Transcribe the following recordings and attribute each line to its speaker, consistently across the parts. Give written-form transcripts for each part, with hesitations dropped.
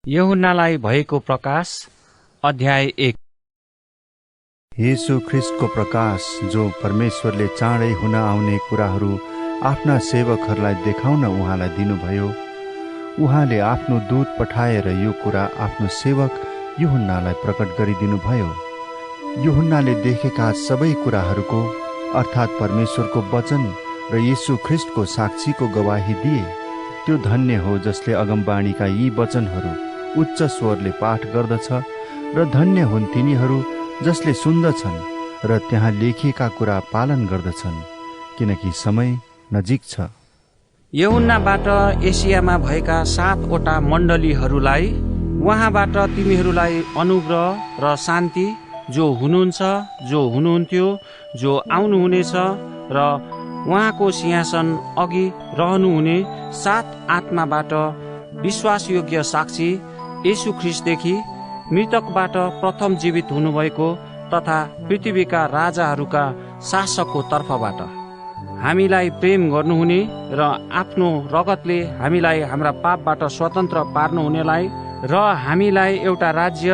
Speaker 1: यूहन्नालाई भएको प्रकाश अध्याय 1।
Speaker 2: येशू ख्रिस्टको प्रकाश जो परमेश्वरले चाँडै हुन आउने कुराहरू आफ्ना सेवकहरूलाई देखाउन उहाँलाई दिनुभयो। उहाँले आफ्नो दूत पठाएर यो कुरा आफ्नो सेवक यूहन्नालाई प्रकट गरिदिनुभयो। यूहन्नाले देखेका सबै कुराहरूको अर्थात् परमेश्वरको वचन र येशू ख्रिस्टको साक्षीको गवाही दिए। त्यो धन्य हो जसले अगमबाणीका यी वचनहरू उच्च स्वरले पाठ गर्दछ र धन्य हुन् तिनीहरू जसले सुन्दछन् र त्यहाँ लेखिएका कुरा पालन गर्दछन्, किनकि समय नजिक छ।
Speaker 1: यूहन्नाबाट एसियामा भएका 7वटा मण्डलीहरूलाई उहाँबाट तिमीहरूलाई अनुग्रह र शान्ति, जो हुनुहुन्छ, जो हुनुहुन्थ्यो, जो आउनुहुनेछ र उहाँको सिंहासन अघि रहनुहुने 7 आत्माबाट विश्वासयोग्य साक्षी येशू ख्रिस्टदेखि मृतकबाट प्रथम जीवित हुनुभएको तथा पृथ्वीका राजाहरूका शासकको तर्फबाट हामीलाई प्रेम गर्नुहुने र आफ्नो रगतले हामीलाई हाम्रा पापबाट स्वतन्त्र पार्नुहुनेलाई र हामीलाई एउटा राज्य,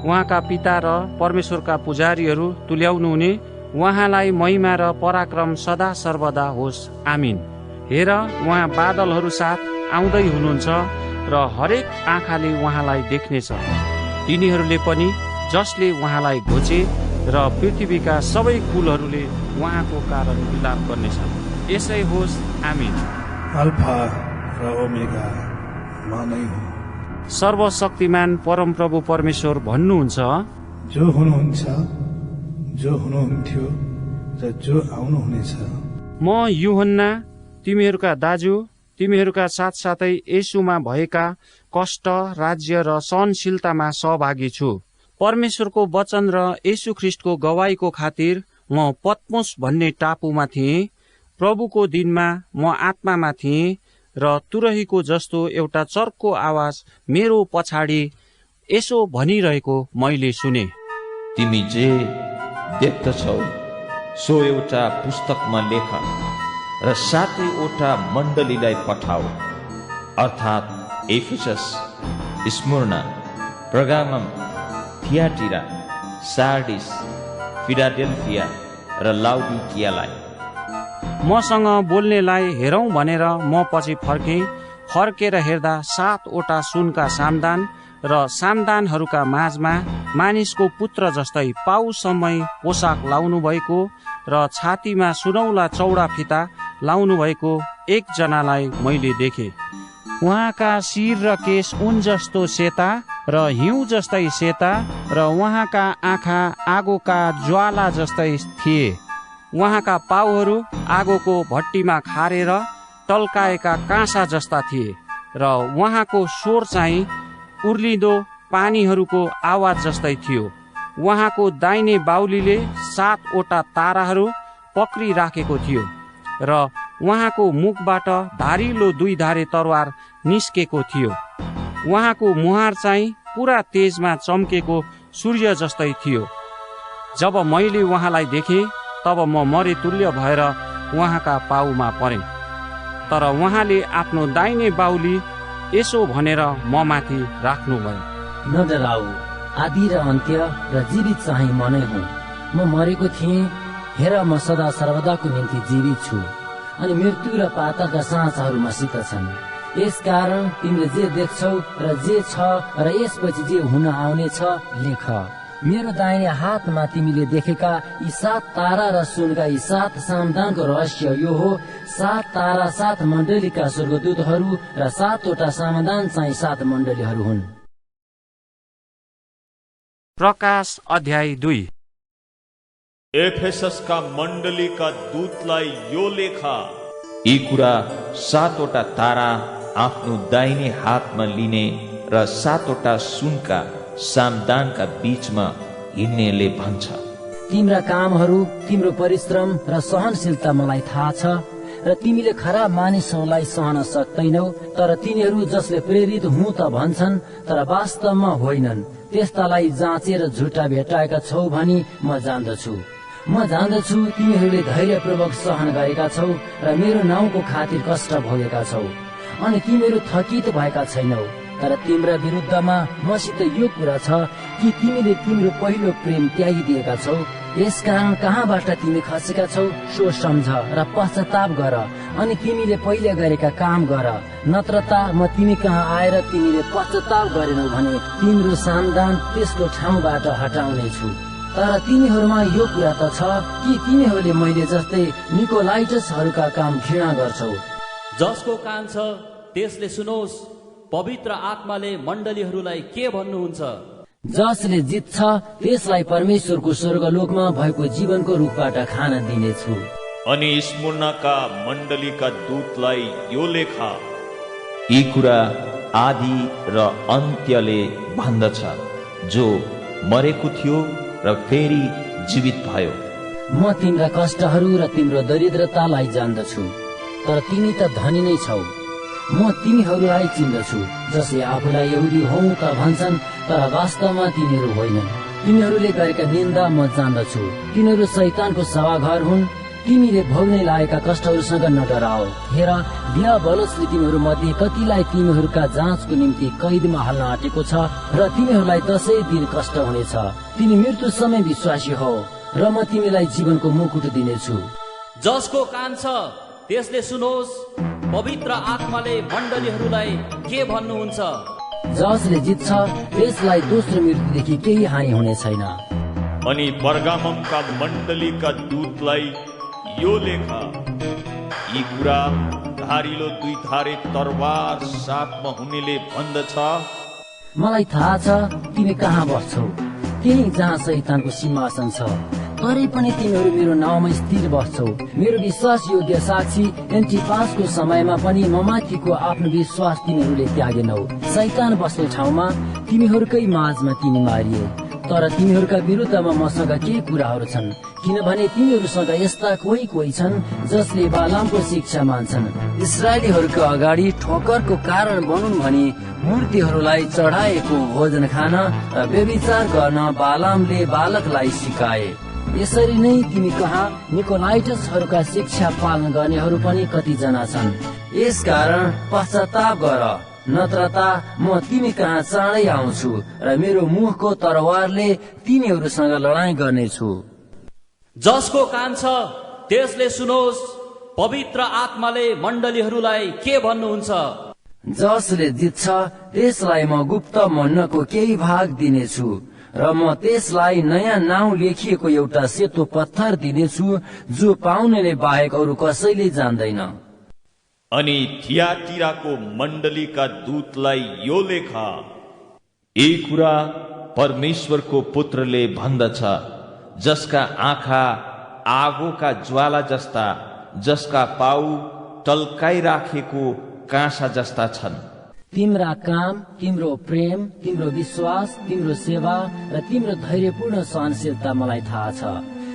Speaker 1: उहाँका पिता र परमेश्वरका पुजारीहरू तुल्याउनुहुने उहाँलाई महिमा र पराक्रम सदा सर्वदा होस्। आमीन। हेर, उहाँ बादलहरू साथ आउँदै हुनुहुन्छ र हरेक आँखाले उहाँलाई देख्नेछ, तिनीहरूले पनि जसले उहाँलाई घोचे र पृथ्वीका सबै कुलहरूले उहाँको कारण विलाप गर्नेछन्। यसै होस्। आमीन।
Speaker 3: अल्फा र ओमेगा म नै हुँ।
Speaker 1: सर्वशक्तिमान परमप्रभु परमेश्वर भन्नुहुन्छ,
Speaker 3: जो हुनुहुन्छ, जो हुनुहुन्थ्यो र जो आउनुहुनेछ।
Speaker 1: म यूहन्ना तिमीहरूका दाजु, तिमीहरूका साथसाथै येशूमा भएका कष्ट, राज्य र सहनशीलतामा सहभागी छु। परमेश्वरको वचन र येशू ख्रिस्टको गवाईको खातिर म पत्मोस भन्ने टापुमा थिएँ। प्रभुको दिनमा म आत्मामा थिएँ र तुरहीको जस्तो एउटा चर्को आवाज मेरो पछाडि यसो भनिरहेको मैले सुने,
Speaker 4: तिमी जे देख्दछौ सो एउटा पुस्तकमा लेख र 7वटा मण्डलीलाई पठाऊ, अर्थात् एफिसस, स्मुर्ना, पर्गामम, थियाटिरा, सार्डिस, फिलाडेल्फिया र लाउडिकियालाई।
Speaker 1: मसँग बोल्नेलाई हेरौँ भनेर म पछि फर्केर हेर्दा 7वटा सुनका सामदान र सामदानहरूका माझमा मानिसको पुत्र जस्तै पाउसम्मै पोसाक लाउनु भएको र छातीमा सुनौला चौडा फिता लाउनु भएको एकजनालाई मैले देखेँ। उहाँका शिर र केश ऊन जस्तो सेता र हिउँ जस्तै सेता र उहाँका आँखा आगोका ज्वाला जस्तै थिए। उहाँका पाउहरू आगोको भट्टीमा खारेर टल्काएका काँसा जस्ता थिए र उहाँको स्वर चाहिँ उर्लिँदो पानीहरूको आवाज जस्तै थियो। उहाँको दाहिने बाहुलीले 7वटा ताराहरू पक्रिराखेको थियो र उहाँको मुखबाट धारिलो 2 धारे तरवार निस्केको थियो। उहाँको मुहार चाहिँ पुरा तेजमा चम्केको सूर्य जस्तै थियो। जब मैले उहाँलाई देखेँ तब म मरे तुल्य भएर उहाँका पाउमा परेँ। तर उहाँले आफ्नो दाहिने बाहुली यसो भनेर म माथि राख्नुभयो,
Speaker 5: नडराऊ, आदि र अन्त्य र जीवित चाहिँ म नै हुँ। म मरेको थिएँ, हेर म सदा सर्वदाको निम्ति जीवित छु, अनि मृत्यु र पातालका साँचहरू मसित छन्। यसकारण तिमीले जे देख्छौ र जे छ र यसपछि जे हुन आउने छ लेख। मेरो दाहिने हातमा तिमीले देखेका यी 7 तारा र सुनका यी 7 सामदानको रहस्य यो हो। 7 तारा 7 मण्डलीका स्वर्गदूतहरू र 7वटा सामदान चाहिँ 7 मण्डलीहरू हुन्।
Speaker 1: प्रकाश अध्याय 2।
Speaker 6: एफेससका मण्डलीका दूतलाई यो लेखा,
Speaker 4: यी कुरा 7वटा तारा आफ्नो दाहिने हातमा लिने र 7वटा सुनका सामदानका बीचमा हिँड्नेले भन्छ,
Speaker 5: तिम्रा कामहरू, तिम्रो परिश्रम र सहनशीलता मलाई थाहा छ र तिमीले खराब मानिसहरूलाई सहन सक्दैनौ, तर तिनीहरू जसले प्रेरित हुँ त भन्छन् तर वास्तवमा होइनन्, त्यस्तालाई जाँचेर झुटा भेटाएका छौ भनी म जान्दछु। म जान्दछु तिमीहरूले धैर्यपूर्वक सहन गरेका छौ र मेरो नाउँको खातिर कष्ट भोगेका छौ, अनि तिमीहरू थकित भएका छैनौ। तर तिम्रा विरुद्धमा मसित यो कुरा छ कि तिमीले तिम्रो पहिलो प्रेम त्यागिदिएका छौ। यसकारण कहाँबाट तिमी खसेका छौ सो सम्झ र पश्चाताप गर, अनि तिमीले पहिले गरेका काम गर। नत्रता म तिमी कहाँ आएर तिमीले पश्चाताप गरेनौ भने तिम्रो सामदान त्यसको ठाउँबाट हटाउने छु। तर तिमीहरूमा यो कुरा त छ कि तिमीहरूले मैले जस्तै निकोलाइटसहरूका काम घृणा गर्छौ।
Speaker 7: जसको कान छ त्यसले सुनोस्, पवित्र आत्माले मण्डलीहरूलाई के भन्नुहुन्छ।
Speaker 5: जसले जित्छ त्यसलाई परमेश्वरको स्वर्गलोकमा भएको जीवनको रूखबाट खान दिनेछु।
Speaker 6: अनि स्मुर्नाका मण्डलीका दूतलाई यो लेखा,
Speaker 4: यी कुरा आदि र अन्त्यले भन्दछ, जो मरेको थियो र फेरि जीवित भयो।
Speaker 5: म तिम्रा कष्टहरू र तिम्रो दरिद्रतालाई जान्दछु, तर तिमी त धनी नै छौ। म तिमीहरूलाई चिन्दछु, जसले आफूलाई यहुदी हौ त भन्छन्, तर वास्तवमा तिनीहरू होइनन्। तिनीहरूले गरेका निन्दा म जान्दछु। तिनीहरू शैतानको सभाघर हुन्। तिमीले भोग्नै लागेका कष्टहरूसँग नडराओ। हेर, दियाबलसले तिमीहरू मध्ये कतिलाई तिमीहरूका जाँचको निम्ति कैदमा हाल्न आँटेको छ, र तिमीहरूलाई 10 दिन कष्ट हुनेछ। तिमी मृत्युसम्म विश्वासी हो, र म तिमीलाई जीवनको मुकुट दिनेछु।
Speaker 7: जसको कान छ त्यसले सुनोस्, पवित्र आत्माले मण्डलीहरूलाई के भन्नुहुन्छ।
Speaker 5: जसले जित्छ त्यसलाई दोस्रो मृत्युदेखि केही हानि हुने छैन।
Speaker 6: अनि पर्गाममका मण्डलीका दूतलाई यो लेखा, यी कुरा धारिलो 2 धारे तरवार साथमा हुनेले भन्दछ,
Speaker 5: मलाई थाहा छ तिमी कहाँ बस्छौ, त्यही जहाँ शैतानको सिंहासन छ। तरै पनि तिमीहरू मेरो नाउँमा स्थिर बस्छौ। मेरो विश्वास योग्य साक्षी एन्टिपासको समयमा पनि ममाथिको आफ्नो विश्वास तिमीहरूले त्यागेनौ। शैतान बस्ने ठाउँमा तिमीहरूकै माझमा तिनी मारिए। तर तिमीहरूका विरुद्धमा मसँग केही कुराहरू छन्, किनभने तिमीहरूसँग यस्ता कोही छन् जसले बालामको शिक्षा मान्छन्। इस्राएलीहरूको अगाडि ठोकरको कारण बनुन् भनी मूर्तिहरूलाई चढाएको भोजन खान र व्यभिचार गर्न बालामले बालकलाई सिकाए। यसरी नै तिमी कहाँ निकोलाइटसहरूका शिक्षा पालन गर्नेहरू पनि कतिजना छन्। यसकारण पश्चाताप गर, नत्रता म तिमी कहाँ चाँडै आउँछु र मेरो मुखको तरवारले तिमीहरूसँग लडाईँ गर्नेछु।
Speaker 7: जसको कान छ त्यसले सुनोस्, पवित्र आत्माले मण्डलीहरूलाई के भन्नुहुन्छ।
Speaker 5: जसले जित्छ त्यसलाई म गुप्त मन्नको केही भाग दिनेछु, र म त्यसलाई नयाँ नाउँ लेखिएको एउटा सेतो पत्थर दिनेछु, जो पाउनेले बाहेक अरू कसैले जान्दैन।
Speaker 6: अनि थियातिराको मण्डलीका दूतलाई यो लेखा,
Speaker 4: यी कुरा परमेश्वरको पुत्रले भन्दछ, जसका आँखा आगोका ज्वाला जस्ता, जसका पाउ टल्काइराखेको काँसा जस्ता छन्।
Speaker 5: तिम्रा काम, तिम्रो प्रेम, तिम्रो विश्वास, तिम्रो सेवा र तिम्रो धैर्यपूर्ण सहनशीलता मलाई थाहा छ।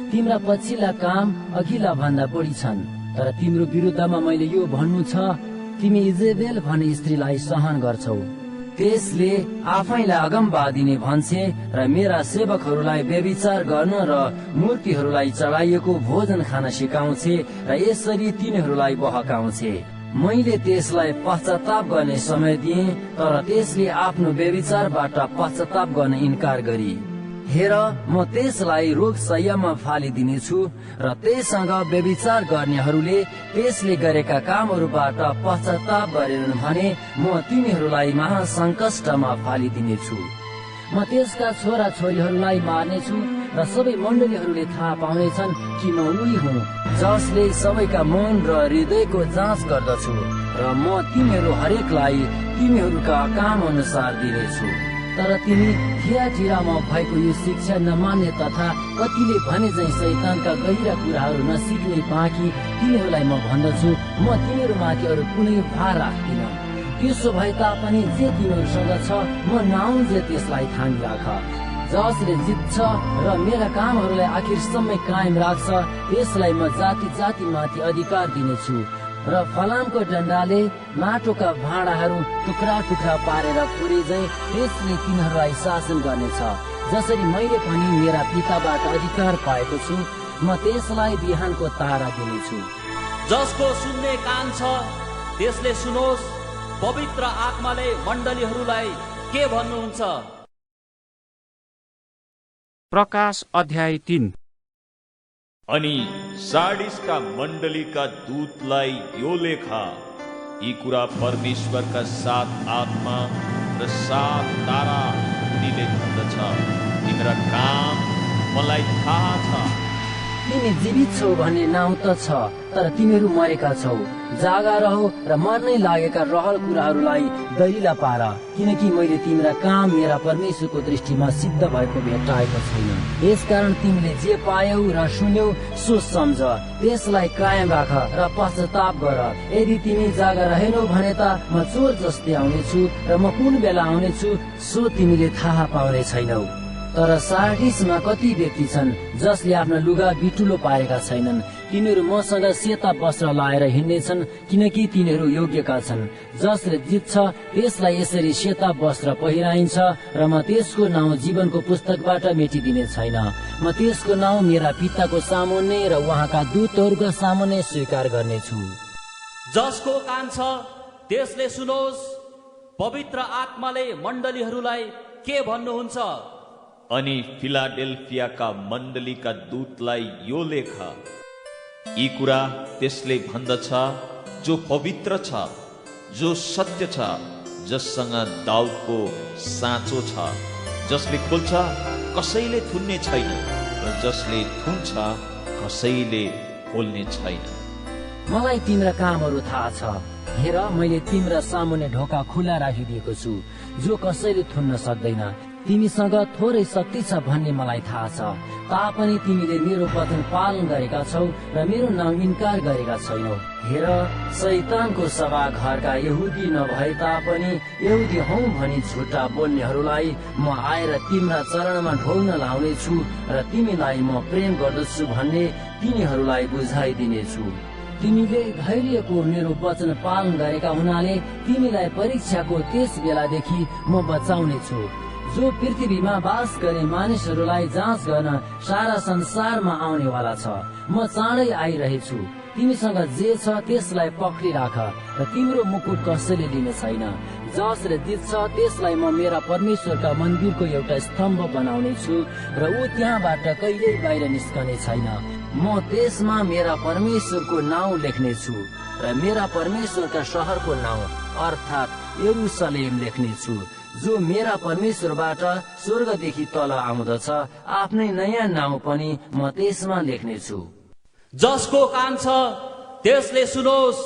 Speaker 5: तिम्रा पछिल्ला काम अघिल्ला भन्दा बढी छन्। तर तिम्रो विरुद्धमा मैले यो भन्नु छ, तिमी इजेबेल भन्ने स्त्रीलाई सहन गर्छौ। त्यसले आफैलाई अगमवादी नै भन्छे र मेरा सेवकहरूलाई व्यभिचार गर्न र मूर्तिहरूलाई चढाइएको भोजन खान सिकाउँछे र यसरी तिनीहरूलाई बहकाउँछे। मैले त्यसलाई पश्चाताप गर्ने समय दिएँ, तर त्यसले आफ्नो व्यभिचारबाट पश्चाताप गर्न इन्कार गरी। हेर, म त्यसलाई रोगशय्यामा फालिदिनेछु र त्यससँग व्यभिचार गर्नेहरूले त्यसले गरेका कामहरूबाट पश्चाताप गरेनन् भने म तिनीहरूलाई महासङ्कष्टमा फालिदिनेछु। म त्यसका छोरा छोरीहरूलाई मार्नेछु र सबै मण्डलीहरूले थाहा पाउनेछन् कि म उही हुँ जसले सबैका मन र हृदयको जाँच गर्दछु, र म तिमीहरू हरेकलाई तिमीहरूका काम अनुसार दिनेछु। तर तिमी थियाटिरामा भएको यो शिक्षा नमान्ने तथा कतिले भने चाहिँ शैतानका गहिरा कुराहरू नसिक्ने बाँकी तिनीहरूलाई म भन्दछु, म तिमीहरूमाथि अरू कुनै भार राख्दिन। त्यसो भए तापनि जे तिमीहरूसँग छ म नआउन्जे त्यसलाई थामी राख। जसले जित्छ र मेरा कामहरूलाई आखिरसम्म कायम राख्छ त्यसलाई म जाति जातिमाथि अधिकार दिनेछु, र फलामको डन्डाले माटोका भाँडाहरू टुक्रा टुक्रा पारेर फोरे झैं त्यसले तिनीहरूलाई शासन गर्नेछ। जसरी मैले पनि मेरा पिताबाट अधिकार पाएको छु, म त्यसलाई बिहानको तारा दिनेछु।
Speaker 7: जसको सुन्ने कान छ त्यसले सुनोस्, पवित्र आत्माले मण्डलीहरूलाई के भन्नुहुन्छ?
Speaker 1: प्रकाश अध्याय 3।
Speaker 6: अनि सार्डिसका मण्डलीका दूतलाई यो लेखा, यी कुरा परमेश्वरका 7 आत्मा र 7 तारा तिमीले भन्दछ, तिम्रो काम मलाई थाहा छ।
Speaker 5: तिमी जीवित छौ भन्ने नाउँ त छ, तर तिमीहरू मरेका छौ। जागा रहो र मर्नै लागेका रहल कुराहरूलाई दरिला पार, किनकि मैले तिम्रा काम मेरा परमेश्वरको दृष्टिमा सिद्ध भएको भेट्टाएको छैन। यसकारण तिमीले जे पायौ र सुन्यौ सो सम्झ, त्यसलाई कायम राख र पश्चाताप गर। यदि तिमी जागा रहेनौ भने त म चोर जस्तै आउनेछु र म कुन बेला आउनेछु सो तिमीले थाहा पाउने छैनौ। तर सार्डिसमा कति व्यक्ति छन् जसले आफ्ना लुगा बिटुलो पारेका छैनन्। तिनीहरू मसँग सेता वस्त्र लाएर हिँड्नेछन्, किनकि तिनीहरू योग्यका छन्। जसले जित्छ त्यसलाई यसरी सेता वस्त्र पहिराइन्छ र म त्यसको नाउँ जीवनको पुस्तकबाट मेटिदिने छैन। म त्यसको नाउँ मेरा पिताको सामुन्ने र उहाँका दूतहरूका सामुन्ने स्वीकार गर्नेछु।
Speaker 7: जसको कान छ त्यसले सुनोस्, पवित्र आत्माले मण्डलीहरूलाई के भन्नुहुन्छ?
Speaker 6: अनि फिलाडेल्फियाका मण्डलीका दूतलाई यो लेख, यी कुरा त्यसले भन्दछ जो पवित्र छ, जो सत्य छ, जससँग दाउदको साँचो छ, जसले खोल्छ कसैले थुन्ने छैन र जसले थुन्छ कसैले खोल्ने छैन।
Speaker 5: मलाई तिम्रा कामहरू थाहा छ। हेर, मैले तिम्रा सामुन्ने ढोका खुला राखिदिएको छु, जो कसैले थुन्न सक्दैन। तिमीसँग थोरै शक्ति छ भन्ने मलाई थाहा छ, तापनि तिमीले मेरो वचन पालन गरेका छौ र मेरो नाम इन्कार गरेका छैनौ। हेर, शैतानको सभा घरका यहुदी नभए तापनि यहुदी हौ भनी झुटा बोल्नेहरूलाई म आएर तिम्रा चरणमा ढोल्न लाउने छु र तिमीलाई म प्रेम गर्दछु भन्ने तिनीहरूलाई बुझाइदिनेछु। तिमीले धैर्यको मेरो वचन पालन गरेका हुनाले तिमीलाई परीक्षाको त्यस बेलादेखि म बचाउने छु, जो पृथ्वीमा बास गर्ने मानिसहरूलाई जाँच गर्न सारा संसारमा आउनेवाला छ। म चाँडै आइरहेछु। तिमीसँग जे छ त्यसलाई पक्रिराख र तिम्रो मुकुट कसैले लिने छैन। जसले जित्छ त्यसलाई म मेरा परमेश्वरका मन्दिरको एउटा स्तम्भ बनाउने छु र ऊ त्यहाँबाट कहिल्यै बाहिर निस्कने छैन। म त्यसमा मेरा परमेश्वरको नाउँ लेख्ने छु र मेरा परमेश्वरका शहरको नाउँ अर्थात् यरुशलेम लेख्ने छु, जो मेरा परमेश्वरबाट स्वर्गदेखि तल आउँदछ। आफ्नै नयाँ नाउँ पनि म त्यसमा लेख्ने छु।
Speaker 7: जसको कान छ त्यसले सुनोस्,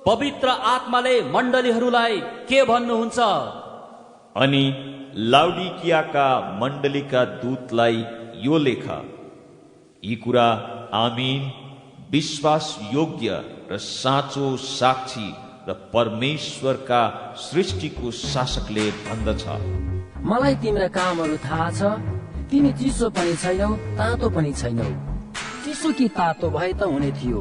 Speaker 7: पवित्र आत्माले मण्डलीहरूलाई के भन्नुहुन्छ?
Speaker 6: अनि लाउडिकियाका मण्डलीका दूतलाई यो लेख, यी कुरा आमीन, विश्वास योग्य र साँचो साक्षी र परमेश्वरका सृष्टिको शासकले भन्दछ।
Speaker 5: मलाई तिम्रा कामहरू थाहा छ। तिमी चिसो पनि छैनौ, तातो पनि छैनौ। चिसो कि तातो भए त हुने थियो,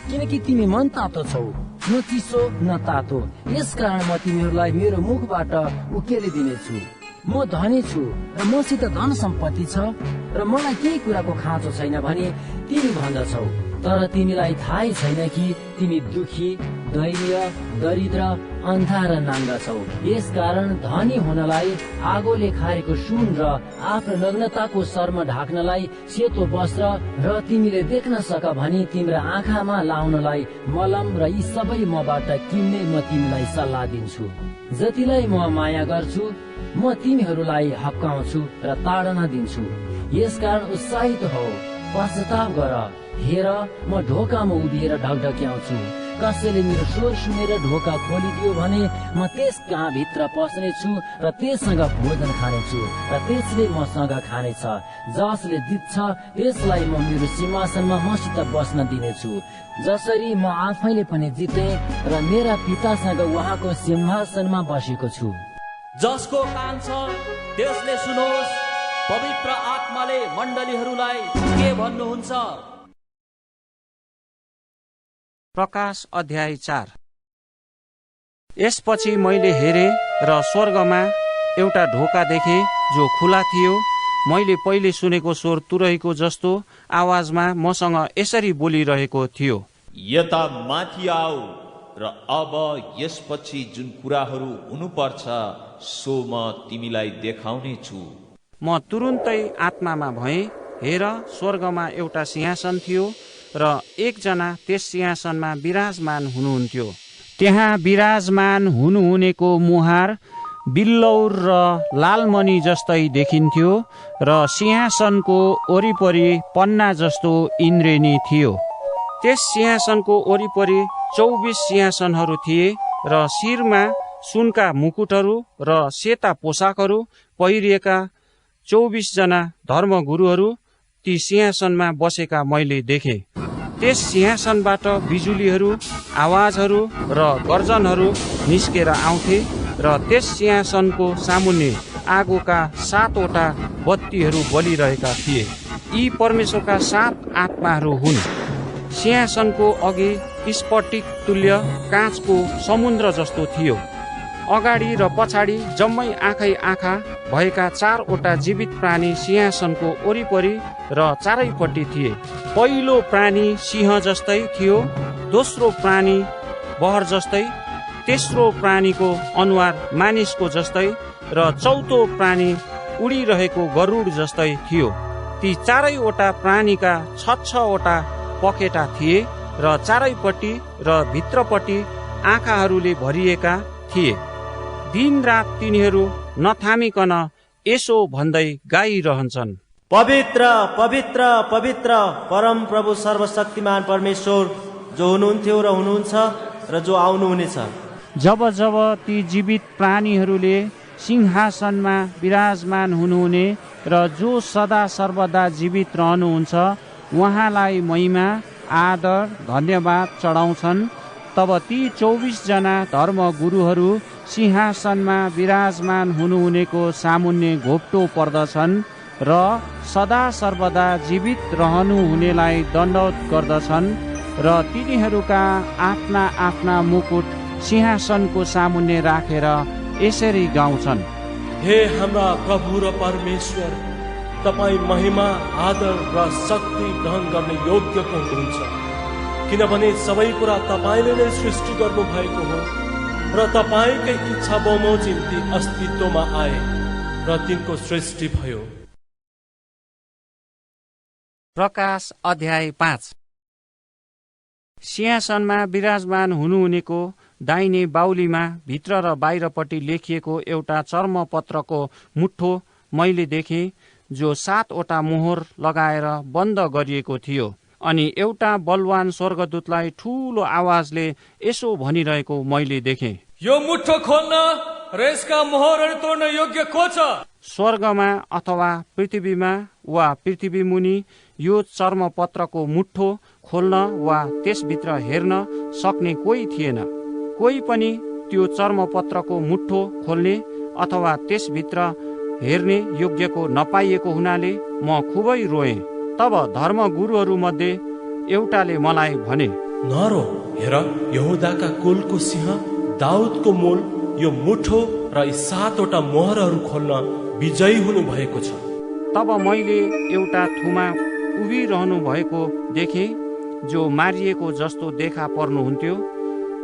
Speaker 5: किनकि तिमी मन तातो छौ, न चिसो न तातो। यसकारण म तिमीहरूलाई मेरो मुखबाट उकेलिदिनेछु। म धनी छु र मसित धन सम्पत्ति छ र मलाई केही कुराको खाँचो छैन भने तिमी भन्दछौ। तर तिमीलाई थाहै छैन कि तिमी दुखी, दैन्य, दरिद्र, अन्धा र नाङ्गा छौ। यसकारण धनी हुनलाई आगोले खारेको सुन र आफ्नो नग्नताको शर्म ढाक्नलाई सेतो वस्त्र र तिमीले देख्न सक भनी तिम्रा आँखामा लाउनलाई मलम र यी सबै मबाट किन्ने म तिमीलाई सल्लाह दिन्छु। जतिलाई म माया गर्छु म तिमीहरूलाई हप्काउँछु र ताडना दिन्छु। यसकारण उत्साहित हौ, पश्चाताप गर। हेर, म ढोकामा उभिएर ढकढक्याउँछु। कसैले मेरो स्वर सुनेर ढोका खोलिदियो भने म त्यस कहाँ भित्र पस्ने छु र त्यससँग भोजन खानेछु र त्यसले मसँग खानेछ। जसले जित्छ त्यसलाई म मेरो सिंहासनमा मसित बस्न दिनेछु, जसरी म आफैले पनि जिते र मेरा पितासँग उहाँको सिंहासनमा बसेको छु।
Speaker 7: जसको कान छ त्यसले सुनोस्, पवित्र आत्माले मण्डलीहरूलाई के भन्नुहुन्छ?
Speaker 1: प्रकाश अध्याय 4। यसपछि मैले हेरेँ र स्वर्गमा एउटा ढोका देखेँ जो खुला थियो। मैले पहिले सुनेको स्वर तुरहीको जस्तो आवाजमा मसँग यसरी बोलिरहेको थियो,
Speaker 6: यता माथि आऊ र अब यसपछि जुन कुराहरू हुनुपर्छ सो म तिमीलाई देखाउने छु।
Speaker 1: म तुरुन्तै आत्मामा भएँ, हेर स्वर्गमा एउटा सिंहासन थियो र एकजना त्यस सिंहासनमा विराजमान हुनुहुन्थ्यो। त्यहाँ विराजमान हुनुहुनेको मुहार बिल्लौर र लालमणि जस्तै देखिन्थ्यो र सिंहासनको वरिपरि पन्ना जस्तो इन्द्रेणी थियो। त्यस सिंहासनको वरिपरि 24 सिंहासनहरू थिए र शिरमा सुनका मुकुटहरू र सेता पोसाकहरू पहिरिएका 24 जना धर्मगुरुहरू ती सिंहासनमा बसेका मैले देखेँ। त्यस सिंहासनबाट बिजुलीहरू, आवाजहरू र गर्जनहरू निस्केर आउँथे र त्यस सिंहासनको सामुन्ने आगोका 7वटा बत्तीहरू बलिरहेका थिए। यी परमेश्वरका 7 आत्माहरू हुन्। सिंहासनको अघि स्फटिक तुल्य काँचको समुद्र जस्तो थियो। अगाडि र पछाडि जम्मै आँखै आँखा भएका 4वटा जीवित प्राणी सिंहासनको वरिपरि र चारैपट्टि थिए। पहिलो प्राणी सिंह जस्तै थियो, दोस्रो प्राणी बहर जस्तै, तेस्रो प्राणीको अनुहार मानिसको जस्तै र चौथो प्राणी उडिरहेको गरुड जस्तै थियो। ती चारैवटा प्राणीका 6-6वटा पखेटा थिए र चारैपट्टि र भित्रपट्टि आँखाहरूले भरिएका थिए। दिन रात तिनीहरू नथामिकन यसो भन्दै गाइरहन्छन्,
Speaker 8: पवित्र पवित्र पवित्र परम प्रभु सर्वशक्तिमान परमेश्वर, जो हुनुहुन्थ्यो र हुनुहुन्छ र जो आउनुहुनेछ।
Speaker 1: जब जब ती जीवित प्राणीहरूले सिंहासनमा विराजमान हुनुहुने र जो सदा सर्वदा जीवित रहनुहुन्छ उहाँलाई महिमा, आदर, धन्यवाद चढाउँछन्, तब ती 24 जना धर्मगुरुहरू सिंहासनमा विराजमान हुनुहुनेको सामुन्ने घोप्टो पर्दछन् र सदा सर्वदा जीवित रहनुहुनेलाई दण्डवत गर्दछन् र तिनीहरूका आफ्ना आफ्ना मुकुट सिंहासनको सामुन्ने राखेर यसरी गाउँछन्,
Speaker 9: हे हाम्रा प्रभु र परमेश्वर, तपाईँ महिमा, आदर र शक्ति ग्रहण गर्ने योग्यको हुनुहुन्छ, किनभने सबै कुरा तपाईँले नै सृष्टि गर्नु भएको हो र तपाईँकै इच्छा बमोजिम ती अस्तित्वमा आए र तिनको सृष्टि भयो।
Speaker 1: प्रकाश अध्याय 5। सिंहासनमा विराजमान हुनुहुनेको दाहिने बाहुलीमा भित्र र बाहिरपट्टि लेखिएको एउटा चर्मपत्रको मुठ्ठो मैले देखेँ, जो 7वटा मोहर लगाएर बन्द गरिएको थियो। अनि एउटा बलवान स्वर्गदूतलाई ठूलो आवाजले यसो भनिरहेको मैले देखेँ,
Speaker 9: यो मुठ्ठो खोल्न र यसका मोहरहरू तोड्न योग्य को छ?
Speaker 1: स्वर्गमा अथवा पृथ्वीमा वा पृथ्वी मुनि यो चर्मपत्रको मुठ्ठो खोल्न वा त्यसभित्र हेर्न सक्ने कोही थिएन। कोही पनि त्यो चर्मपत्रको मुठ्ठो खोल्ने अथवा त्यसभित्र हेर्ने योग्यको नपाइएको हुनाले म खुबै रोएँ। तब धर्मगुरुहरू मध्ये एउटाले मलाई भने,
Speaker 9: नरो, हेर यहुदाका कुलको सिंह दाउदको मूल यो मुठो र यी 7वटा मोहरहरू खोल्न विजयी हुनु भएको छ।
Speaker 1: तब मैले एउटा थुमा उभिरहनु भएको देखेँ, जो मारिएको जस्तो देखा पर्नुहुन्थ्यो।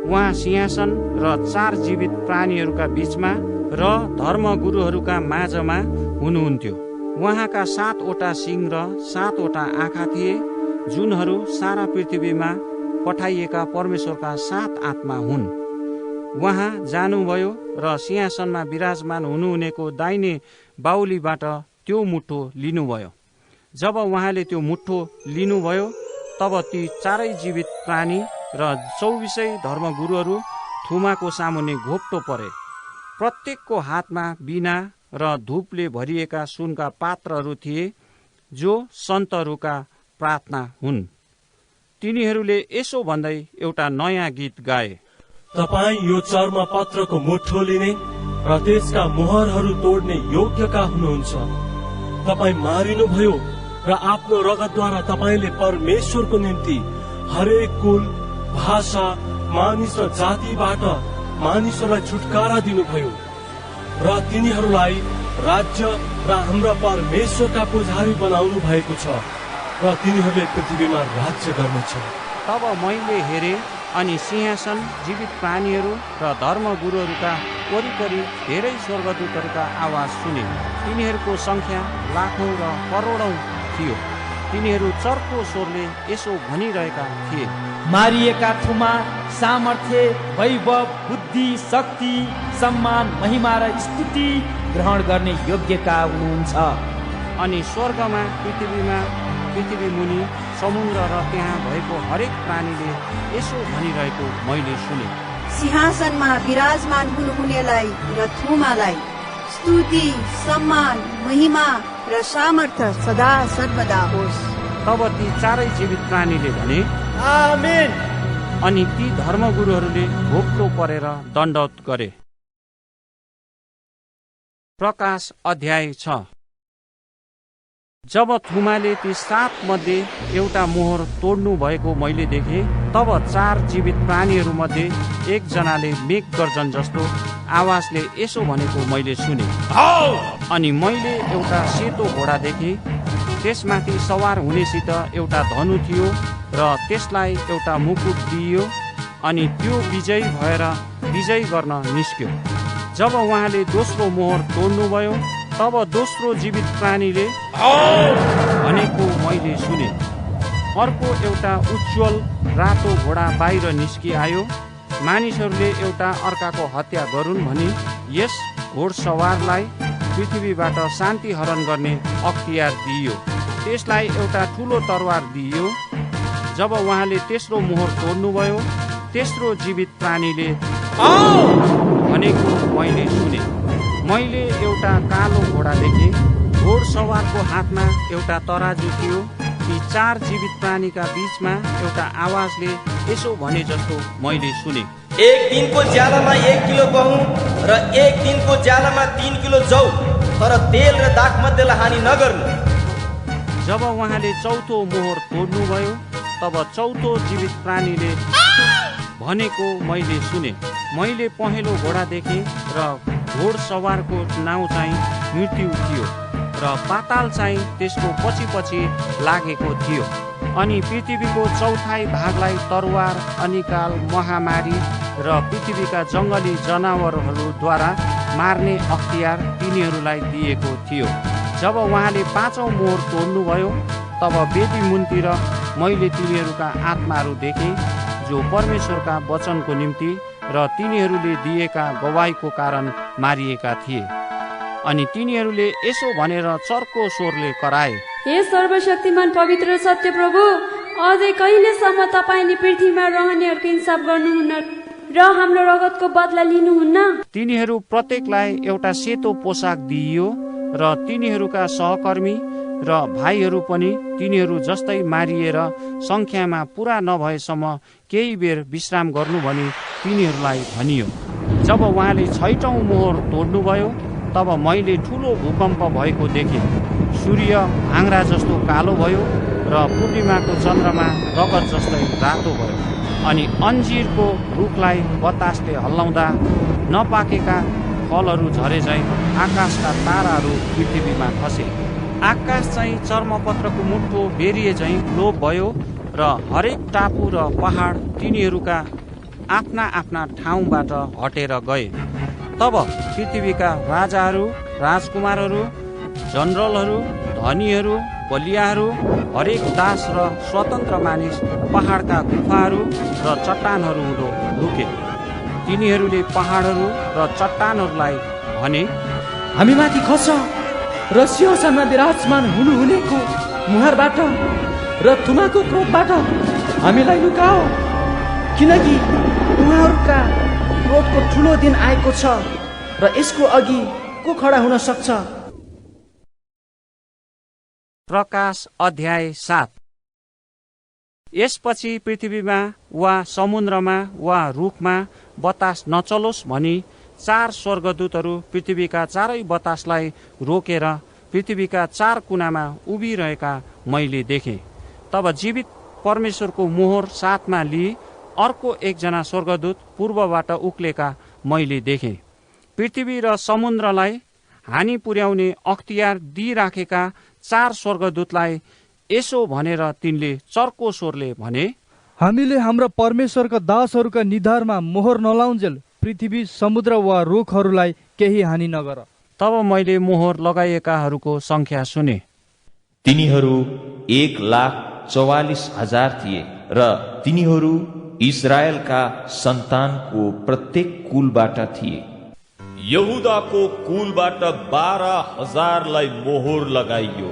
Speaker 1: उहाँ सिंहासन र 4 जीवित प्राणीहरूका बीचमा र धर्मगुरुहरूका माझमा हुनुहुन्थ्यो। उहाँका 7वटा सिङ र 7वटा आँखा थिए, जुनहरू सारा पृथ्वीमा पठाइएका परमेश्वरका 7 आत्मा हुन्। उहाँ जानुभयो र सिंहासनमा विराजमान हुनुहुनेको दाहिने बाहुलीबाट त्यो मुठ्ठो लिनुभयो। जब उहाँले त्यो मुठ्ठो लिनुभयो, तब ती 4 जीवित प्राणी र 24 धर्मगुरुहरू थुमाको सामुन्ने घोप्टो परे। प्रत्येकको हातमा वीणा र धूपले भरिएका सुनका पात्रहरू थिए, जो सन्तहरूका प्रार्थना हुन्। तिनीहरूले यसो भन्दै एउटा नयाँ गीत गाए,
Speaker 9: तपाईँ यो चर्मपत्रको मुठ्ठो लिने र त्यसका मोहरहरू तोड्ने योग्यका हुनुहुन्छ। तपाईँ मारिनुभयो र आफ्नो रगतद्वारा तपाईँले परमेश्वरको निम्ति हरेक कुल, भाषा, मानिस र जातिबाट मानिसहरूलाई छुटकारा दिनुभयो र तिनीहरूलाई राज्य र हाम्रा परमेश्वरका पुजारी बनाउनु भएको छ र तिनीहरूले पृथ्वीमा राज्य गर्नेछ।
Speaker 1: तब मैले हेरेँ अनि सिंहासन, जीवित प्राणीहरू र धर्मगुरुहरूका वरिपरि धेरै स्वर्गदूतहरूका आवाज सुने। तिनीहरूको सङ्ख्या लाखौँ र करोडौँ थियो। तिनीहरू चर्को स्वरले यसो भनिरहेका थिए,
Speaker 10: मारिएका थुमा सामर्थ्य, वैभव, बुद्धि, शक्ति, सम्मान, महिमा र स्तुति ग्रहण गर्ने योग्यका हुनुहुन्छ।
Speaker 1: अनि स्वर्गमा, पृथ्वीमा, पृथ्वी मुनि, समुद्र र त्यहाँ भएको हरेक प्राणीले यसो भनिरहेको मैले सुने,
Speaker 11: सिंहासनमा विराजमान हुनुहुनेलाई र थुमालाई स्तुति, सम्मान, महिमा र सामर्थ्य सदा सर्वदा होस्।
Speaker 1: तब ती चारै जीवित प्राणीले भने,
Speaker 8: आमेन।
Speaker 1: अनि ती धर्मगुरुहरूले घोप्टो परेर दण्डवत गरे। प्रकाश अध्याय 6। जब थुमाले ती 7 मध्ये एउटा मोहर तोड्नु भएको मैले देखे, तब 4 जीवित प्राणीहरू मध्ये एकजनाले मेघ गर्जन जस्तो आवाजले यसो भनेको मैले सुने। अनि मैले एउटा सेतो घोडा देखेँ। त्यसमाथि सवार हुनेसित एउटा धनु थियो र त्यसलाई एउटा मुकुट दिइयो, अनि त्यो विजयी भएर विजय गर्न निस्क्यो। जब उहाँले दोस्रो मोहर तोड्नुभयो, तब दोस्रो जीवित प्राणीले भनेको मैले सुने। अर्को एउटा उज्जवल रातो घोडा बाहिर निस्किआयो। मानिसहरूले एउटा अर्काको हत्या गरून् भनी यस घोडसवारलाई पृथ्वीबाट शान्ति हरण गर्ने अख्तियार दिइयो। त्यसलाई एउटा ठुलो तरवार दिइयो। जब उहाँले तेस्रो मोहर तोड्नुभयो, तेस्रो जीवित प्राणीले भनेको मैले सुने। मैले एउटा कालो घोडा देखेँ। घोडसवारको हातमा एउटा तराजु थियो। ती 4 जीवित प्राणीका बीचमा एउटा आवाजले यसो भने जस्तो मैले सुने,
Speaker 10: एक दिनको ज्यालामा 1 किलो गहुँ र 1 दिनको ज्यालामा 3 किलो जौ, तर तेल र दाखमध्येलाई हानि नगर्नु।
Speaker 1: जब उहाँले चौथो मोहर तोड्नुभयो, तब चौथो जीवित प्राणीले भनेको मैले सुने। मैले पहेँलो घोडा देखेँ र घोडसवारको नाउँ चाहिँ मृत्यु थियो र पाताल चाहिँ त्यसको पछि पछि लागेको थियो। अनि पृथ्वीको चौथाइ भागलाई तरवार, अनिकाल, महामारी र पृथ्वीका जङ्गली जनावरहरूद्वारा मार्ने अख्तियार तिनीहरूलाई दिएको थियो। जब उहाँले 5औं मोहर तोड्नुभयो, तब वेदी मुनतिर मैले तिनीहरूका आत्माहरू देखेँ, जो परमेश्वरका वचनको निम्ति र तिनीहरूले दिएका गवाहीको कारण मारिएका थिए। अनि तिनीहरूले यसो भनेर चर्को स्वरले कराए,
Speaker 12: हे सर्वशक्तिमान पवित्र सत्य प्रभु, अझै कहिलेसम्म तपाईँले पृथ्वीमा रहनेहरूको इन्साफ गर्नुहुन्न र हाम्रो रगतको बदला लिनुहुन्न?
Speaker 1: तिनीहरू प्रत्येकलाई एउटा सेतो पोसाक दिइयो र तिनीहरूका सहकर्मी र भाइहरू पनि तिनीहरू जस्तै मारिएर संख्यामा पूरा नभएसम्म केही बेर विश्राम गर्नु भनी तिनीहरूलाई भनियो। जब उहाँले 6औं मोहर तोड्नुभयो, तब मैले ठुलो भूकम्प भएको देखेँ। सूर्य भाङ्रा जस्तो कालो भयो र पूर्णिमाको चन्द्रमा रगत जस्तै रातो भयो। अनि अन्जिरको रुखलाई बतासले हल्लाउँदा नपाकेका फलहरू झरे झैँ आकाशका ताराहरू पृथ्वीमा खसे। आकाश चाहिँ चर्मपत्रको मुठो बेरिए झैँ लोप भयो र हरेक टापु र पहाड तिनीहरूका आफ्ना आफ्ना ठाउँबाट हटेर गए। तब पृथ्वीका राजाहरू, राजकुमारहरू, जनरलहरू, धनीहरू, बलियाहरू, हरेक दास र स्वतन्त्र मानिस पहाडका गुफाहरू र चट्टानहरू हुँदो लुके। तिनीहरूले पहाडहरू र चट्टानहरूलाई भने,
Speaker 10: हामी माथि खस र सिंहासनमा विराजमान हुनुहुनेको मुहारबाट र थुमाको क्रोधबाट हामीलाई लुकाओ, किनकि उहाँहरूका क्रोधको ठुलो दिन आएको छ र यसको अघि को खडा हुन सक्छ?
Speaker 1: प्रकाश अध्याय 7। यसपछि पृथ्वीमा वा समुद्रमा वा रुखमा बतास नचलोस् भनी 4 स्वर्गदूतहरू पृथ्वीका चारै बतासलाई रोकेर पृथ्वीका 4 कुनामा उभिरहेका मैले देखेँ। तब जीवित परमेश्वरको मोहर 7मा लिई अर्को एकजना स्वर्गदूत पूर्वबाट उक्लेका मैले देखेँ। पृथ्वी र समुद्रलाई हानि पुर्याउने अख्तियार दिइराखेका 4 स्वर्गदूतलाई यसो भनेर तिनले चर्को स्वरले भने,
Speaker 13: हामीले हाम्रा परमेश्वरका दासहरूका निधारमा मोहर नलाउन्जेल पृथ्वी समुद्र वा रुखहरूलाई केही हानि नगर।
Speaker 1: तब मैले मोहर लगाइएकाहरूको संख्या सुने।
Speaker 6: तिनीहरू 1,44,000 थिए र तिनीहरू इजरायलका सन्तानको प्रत्येक कुलबाट थिए। यहुदाको कुलबाट 12,000लाई मोहर लगाइयो,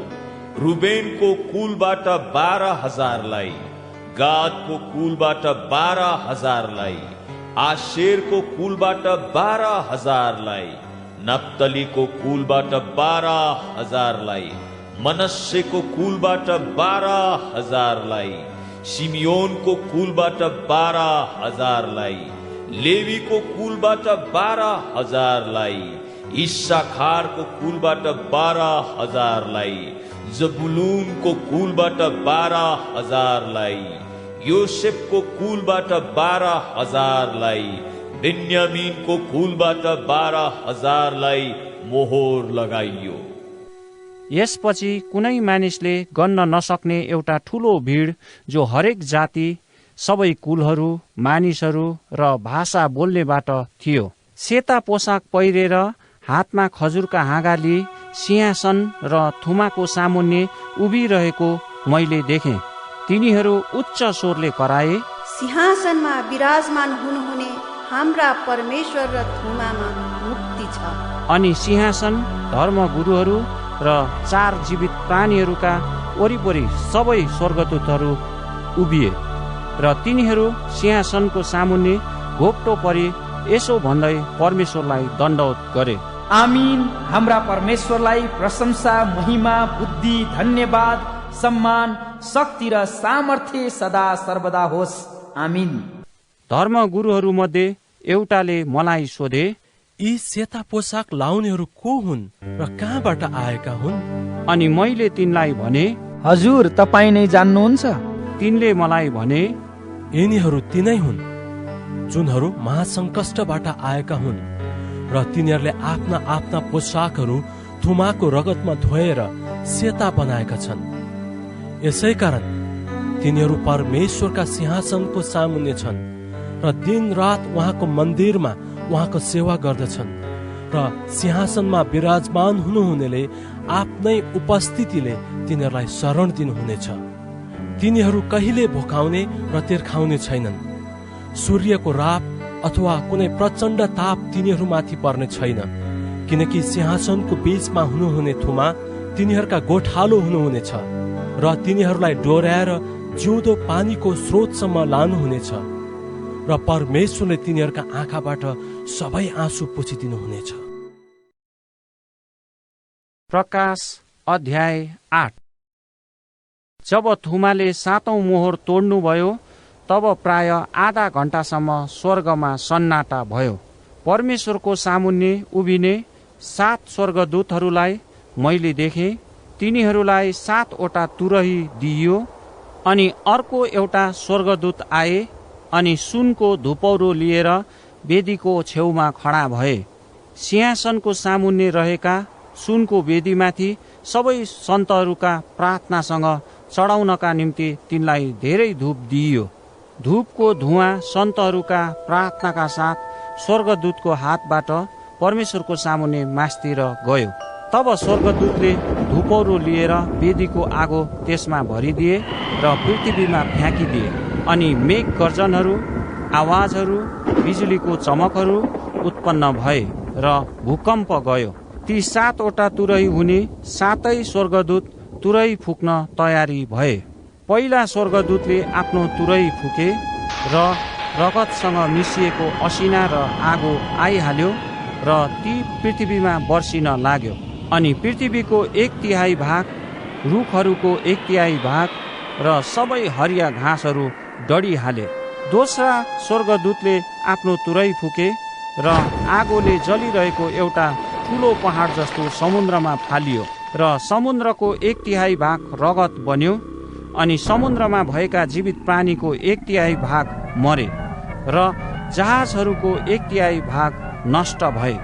Speaker 6: रुबेनको कुलबाट 12,000लाई, गादको कुलबाट 12,000लाई, आशेरको कुलबाट 12,000लाई, नप्तलीको कुलबाट 12,000लाई, मनस्सेको कुलबाट 12,000लाई, सिमियोनको कुलबाट 12,000लाई, लेवीको कुलबाट 12,000लाई, इस्साखारको कुलबाट 12,000लाई, जबुलूनको कुलबाट 12,000लाई, योसेफको कुलबाट 12,000लाई, बेन्यामिनको कुलबाट 12,000लाई मोहर लगाइयो।
Speaker 1: यसपछि कुनै मानिसले गन्न नसक्ने एउटा ठूलो भिड, जो हरेक जाति, सबै कुलहरू, मानिसहरू र भाषा बोल्नेबाट थियो, सेता पोसाक पहिरेर हातमा खजुरका हाँगा लिई सिंहासन र थुमाको सामुन्ने उभिरहेको मैले देखेँ। तिनीहरू उच्च स्वरले कराए,
Speaker 11: सिंहासनमा विराजमान हुनुहुने हाम्रा परमेश्वर र थुमामा मुक्ति छ।
Speaker 1: अनि सिंहासन, धर्मगुरुहरू र 4 जीवित प्राणीहरूका वरिपरि सबै स्वर्गदूतहरू उभिए र तिनीहरू सिंहासनको सामुन्ने घोप्टो परि यसो भन्दै परमेश्वरलाई दण्डवत गरे,
Speaker 10: आमीन। हाम्रा परमेश्वरलाई प्रशंसा, महिमा, बुद्धि, धन्यवाद, सम्मान, शक्ति र सामर्थ्य सदा सर्वदा होस्, आमीन।
Speaker 1: धर्मगुरुहरू मध्ये एउटाले मलाई सोधे,
Speaker 9: यी सेता पोसाक लाउनेहरू को हुन् र कहाँबाट आएका हुन्?
Speaker 1: अनि मैले तिनलाई भने,
Speaker 10: हजुर, तपाईँ नै जान्नुहुन्छ।
Speaker 1: तिनले मलाई भने,
Speaker 9: यिनीहरू तिनै हुन् जुनहरू महासङ्कष्टबाट आएका हुन् र तिनीहरूले आफ्ना आफ्ना पोसाकहरू थुमाको रगतमा धोएर सेता बनाएका छन्। यसै कारण तिनीहरू परमेश्वरका सिंहासनको सामुन्ने छन् र दिन रात उहाँको मन्दिरमा उहाँको सेवा गर्दछन् र सिंहासनमा विराजमान हुनुहुनेले आफ्नै उपस्थितिले तिनीहरूलाई शरण दिनुहुनेछ। तिनीहरू कहिले भोकाउने र तिर्खाउने छैनन्। सूर्यको राप अथवा कुनै प्रचण्ड ताप तिनीहरूमाथि पर्ने छैन, किनकि सिंहासनको बीचमा हुनुहुने थुमा तिनीहरूका गोठालो हुनुहुनेछ र तिनीहरूलाई डोर्याएर जिउँदो पानीको स्रोतसम्म लानुहुनेछ र परमेश्वरले तिनीहरूका आँखाबाट सबै आँसु पुछिदिनुहुनेछ।
Speaker 1: प्रकाश अध्याय 8। जब थुमाले 7औं मोहर तोड्नुभयो, तब प्राय आधा घण्टासम्म स्वर्गमा सन्नाटा भयो। परमेश्वरको सामुन्ने उभिने 7 स्वर्गदूतहरूलाई मैले देखेँ। तिनीहरूलाई 7वटा तुरही दिइयो। अनि अर्को एउटा स्वर्गदूत आए अनि सुनको धुपौरो लिएर वेदीको छेउमा खडा भए। सिंहासनको सामुन्ने रहेका सुनको वेदीमाथि सबै सन्तहरूका प्रार्थनासँग चढाउनका निम्ति तिनलाई धेरै धूप दिइयो। धूपको धुवाँ सन्तहरूका प्रार्थनाका साथ स्वर्गदूतको हातबाट परमेश्वरको सामुन्ने मास्तिर गयो। तब स्वर्गदूतले धुपौरो लिएर वेदीको आगो त्यसमा भरिदिए र पृथ्वीमा फ्याँकिदिए। अनि मेघ गर्जनहरू, आवाजहरू, बिजुलीको चमकहरू उत्पन्न भए र भूकम्प गयो। ती 7वटा तुरही हुने 7 स्वर्गदूत तुरही फुक्न तयारी भए। पहिला स्वर्गदूतले आफ्नो तुरही फुके र रगतसँग मिसिएको असिना र आगो आइहाल्यो र ती पृथ्वीमा बर्सिन लाग्यो। अनि पृथ्वीको 1/3 भाग, रुखहरूको 1/3 भाग र सबै हरिया घाँसहरू डढिहाले। दोस्रा स्वर्गदूतले आफ्नो तुरही फुके र आगोले जलिरहेको एउटा ठुलो पहाड जस्तो समुद्रमा फालियो र समुद्रको 1/3 भाग रगत बन्यो। अनि समुद्रमा भएका जीवित प्राणीको 1/3 भाग मरे र जहाजहरूको 1/3 भाग नष्ट भए।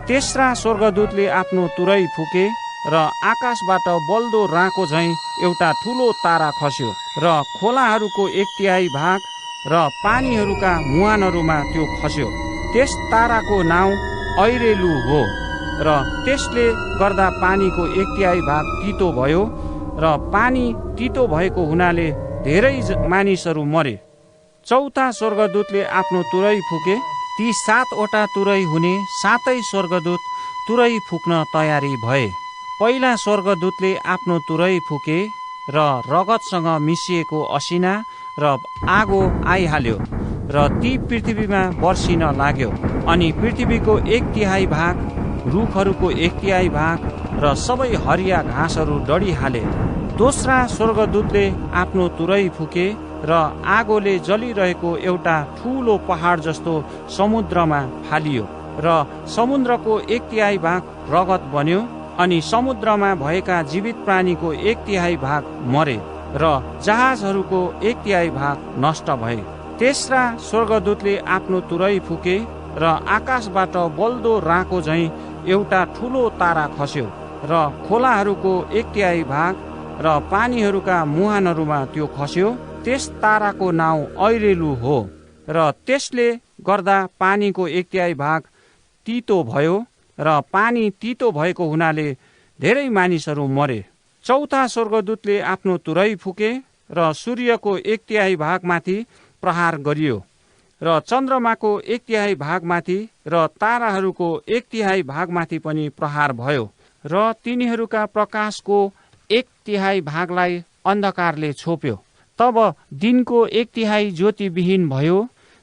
Speaker 1: तेस्रा स्वर्गदूतले आफ्नो तुरही फुके र आकाशबाट बल्दो राँको झैँ एउटा ठुलो तारा खस्यो र खोलाहरूको 1/3 भाग र पानीहरूका मुहानहरूमा त्यो खस्यो। त्यस ताराको नाउँ ऐरेलु हो र त्यसले गर्दा पानीको 1/3 भाग तितो भयो र पानी तितो भएको हुनाले धेरै मानिसहरू मरे। चौथा स्वर्गदूतले आफ्नो तुरै फुके। ती 7वटा तुरै हुने 7 स्वर्गदूत तुरै फुक्न तयारी भए। पहिला स्वर्गदूतले आफ्नो तुरै फुके र रगतसँग मिसिएको असिना र आगो आइहाल्यो र ती पृथ्वीमा वर्षिन लाग्यो। अनि पृथ्वीको 1/3 भाग, रुखहरूको 1/3 भाग र सबै हरिया घाँसहरू डढिहाले। दोस्रा स्वर्गदूतले आफ्नो तुरै फुके र आगोले जलिरहेको एउटा ठुलो पहाड जस्तो समुद्रमा फालियो र समुद्रको 1/3 भाग रगत बन्यो अनि समुद्रमा भएका जीवित प्राणीको 1/3 भाग मरे र जहाजहरूको 1/3 भाग नष्ट भए। तेस्रा स्वर्गदूतले आफ्नो तुरै फुके र आकाशबाट बल्दो राँको झैँ एउटा ठुलो तारा खस्यो र खोलाहरूको 1/3 भाग र पानीहरूका मुहानहरूमा त्यो खस्यो। त्यस ताराको नाउँ ऐरेलु हो र त्यसले गर्दा पानीको 1/3 भाग तितो भयो र पानी तितो भएको हुनाले धेरै मानिसहरू मरे। चौथा स्वर्गदूतले आफ्नो तुरै फुके र सूर्यको 1/3 भागमाथि प्रहार गरियो र चन्द्रमाको 1/3 भागमाथि र ताराहरूको 1/3 भागमाथि पनि प्रहार भयो र तिनीहरूका प्रकाशको 1/3 भागलाई अन्धकारले छोप्यो। तब दिनको 1/3 ज्योतिविहीन भयो,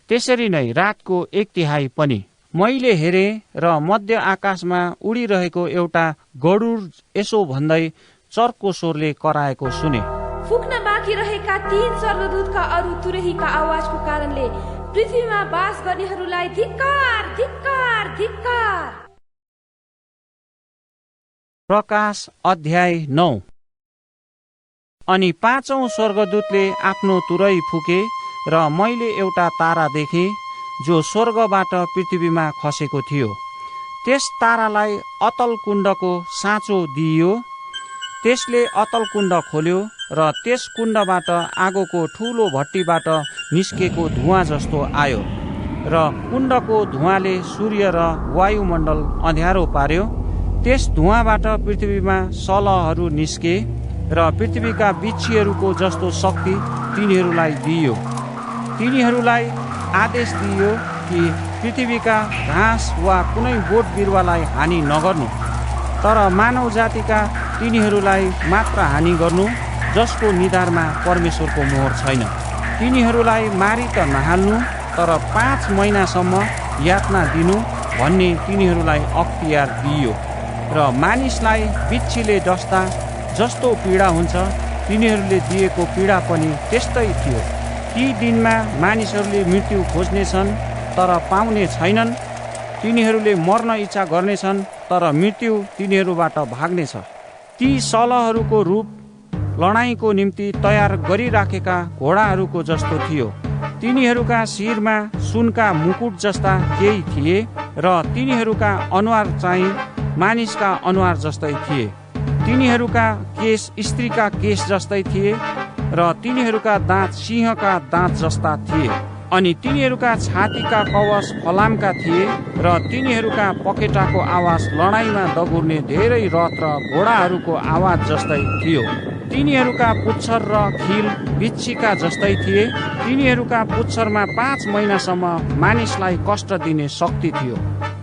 Speaker 1: त्यसरी नै रातको 1/3 पनि। मैले हेरेँ र मध्य आकाशमा उडिरहेको एउटा गरुड यसो भन्दै चर्को स्वरले कराएको सुने,
Speaker 12: फुक्न बाँकी रहेका 3 स्वर्गदूतका अरू तुरहीका आवाजको कारणले पृथ्वीमा बास गर्नेहरूलाई धिक्कार, धिक्कार, धिक्कार।
Speaker 1: प्रकाश अध्याय 9। अनि 5औं स्वर्गदूतले आफ्नो तुरै फुके र मैले एउटा तारा देखेँ जो स्वर्गबाट पृथ्वीमा खसेको थियो। त्यस तारालाई अतल कुण्डको साँचो दिइयो। त्यसले अतल कुण्ड खोल्यो र त्यस कुण्डबाट आगोको ठुलो भट्टीबाट निस्केको धुवाँ जस्तो आयो र कुण्डको धुवाँले सूर्य र वायुमण्डल अँध्यारो पार्यो। त्यस धुवाँबाट पृथ्वीमा सलहहरू निस्के र पृथ्वीका बिच्छीहरूको जस्तो शक्ति तिनीहरूलाई दिइयो। तिनीहरूलाई आदेश दिइयो कि पृथ्वीका घाँस वा कुनै बोट बिरुवालाई हानि नगर्नु, तर मानव जातिका तिनीहरूलाई मात्र हानि गर्नु जसको निधारमा परमेश्वरको मोहर छैन। तिनीहरूलाई मारि त नहाल्नु, तर 5 महिनासम्म यातना दिनु भन्ने तिनीहरूलाई अख्तियार दिइयो। र मानिसलाई बिच्छीले डस्दा जस्तो पीडा हुन्छ तिनीहरूले दिएको पीडा पनि त्यस्तै थियो। ती दिनमा मानिसहरूले मृत्यु खोज्नेछन् तर पाउने छैनन्, तिनीहरूले मर्न इच्छा गर्नेछन् तर मृत्यु तिनीहरूबाट भाग्नेछ। ती सलहहरूको रूप लडाईँको निम्ति तयार गरिराखेका घोडाहरूको जस्तो थियो। तिनीहरूका शिरमा सुनका मुकुट जस्ता केही थिए र तिनीहरूका अनुहार चाहिँ मानिसका अनुहार जस्तै थिए। तिनीहरूका केश स्त्रीका केश जस्तै थिए र तिनीहरूका दाँत सिंहका दाँत जस्ता थिए। अनि तिनीहरूका छातीका कवच फलामका थिए र तिनीहरूका पखेटाको आवाज लडाईँमा दगुर्ने धेरै रथ र घोडाहरूको आवाज जस्तै थियो। तिनीहरूका पुच्छर र खिल बिच्छीका जस्तै थिए। तिनीहरूका पुच्छरमा 5 महिनासम्म मानिसलाई कष्ट दिने शक्ति थियो।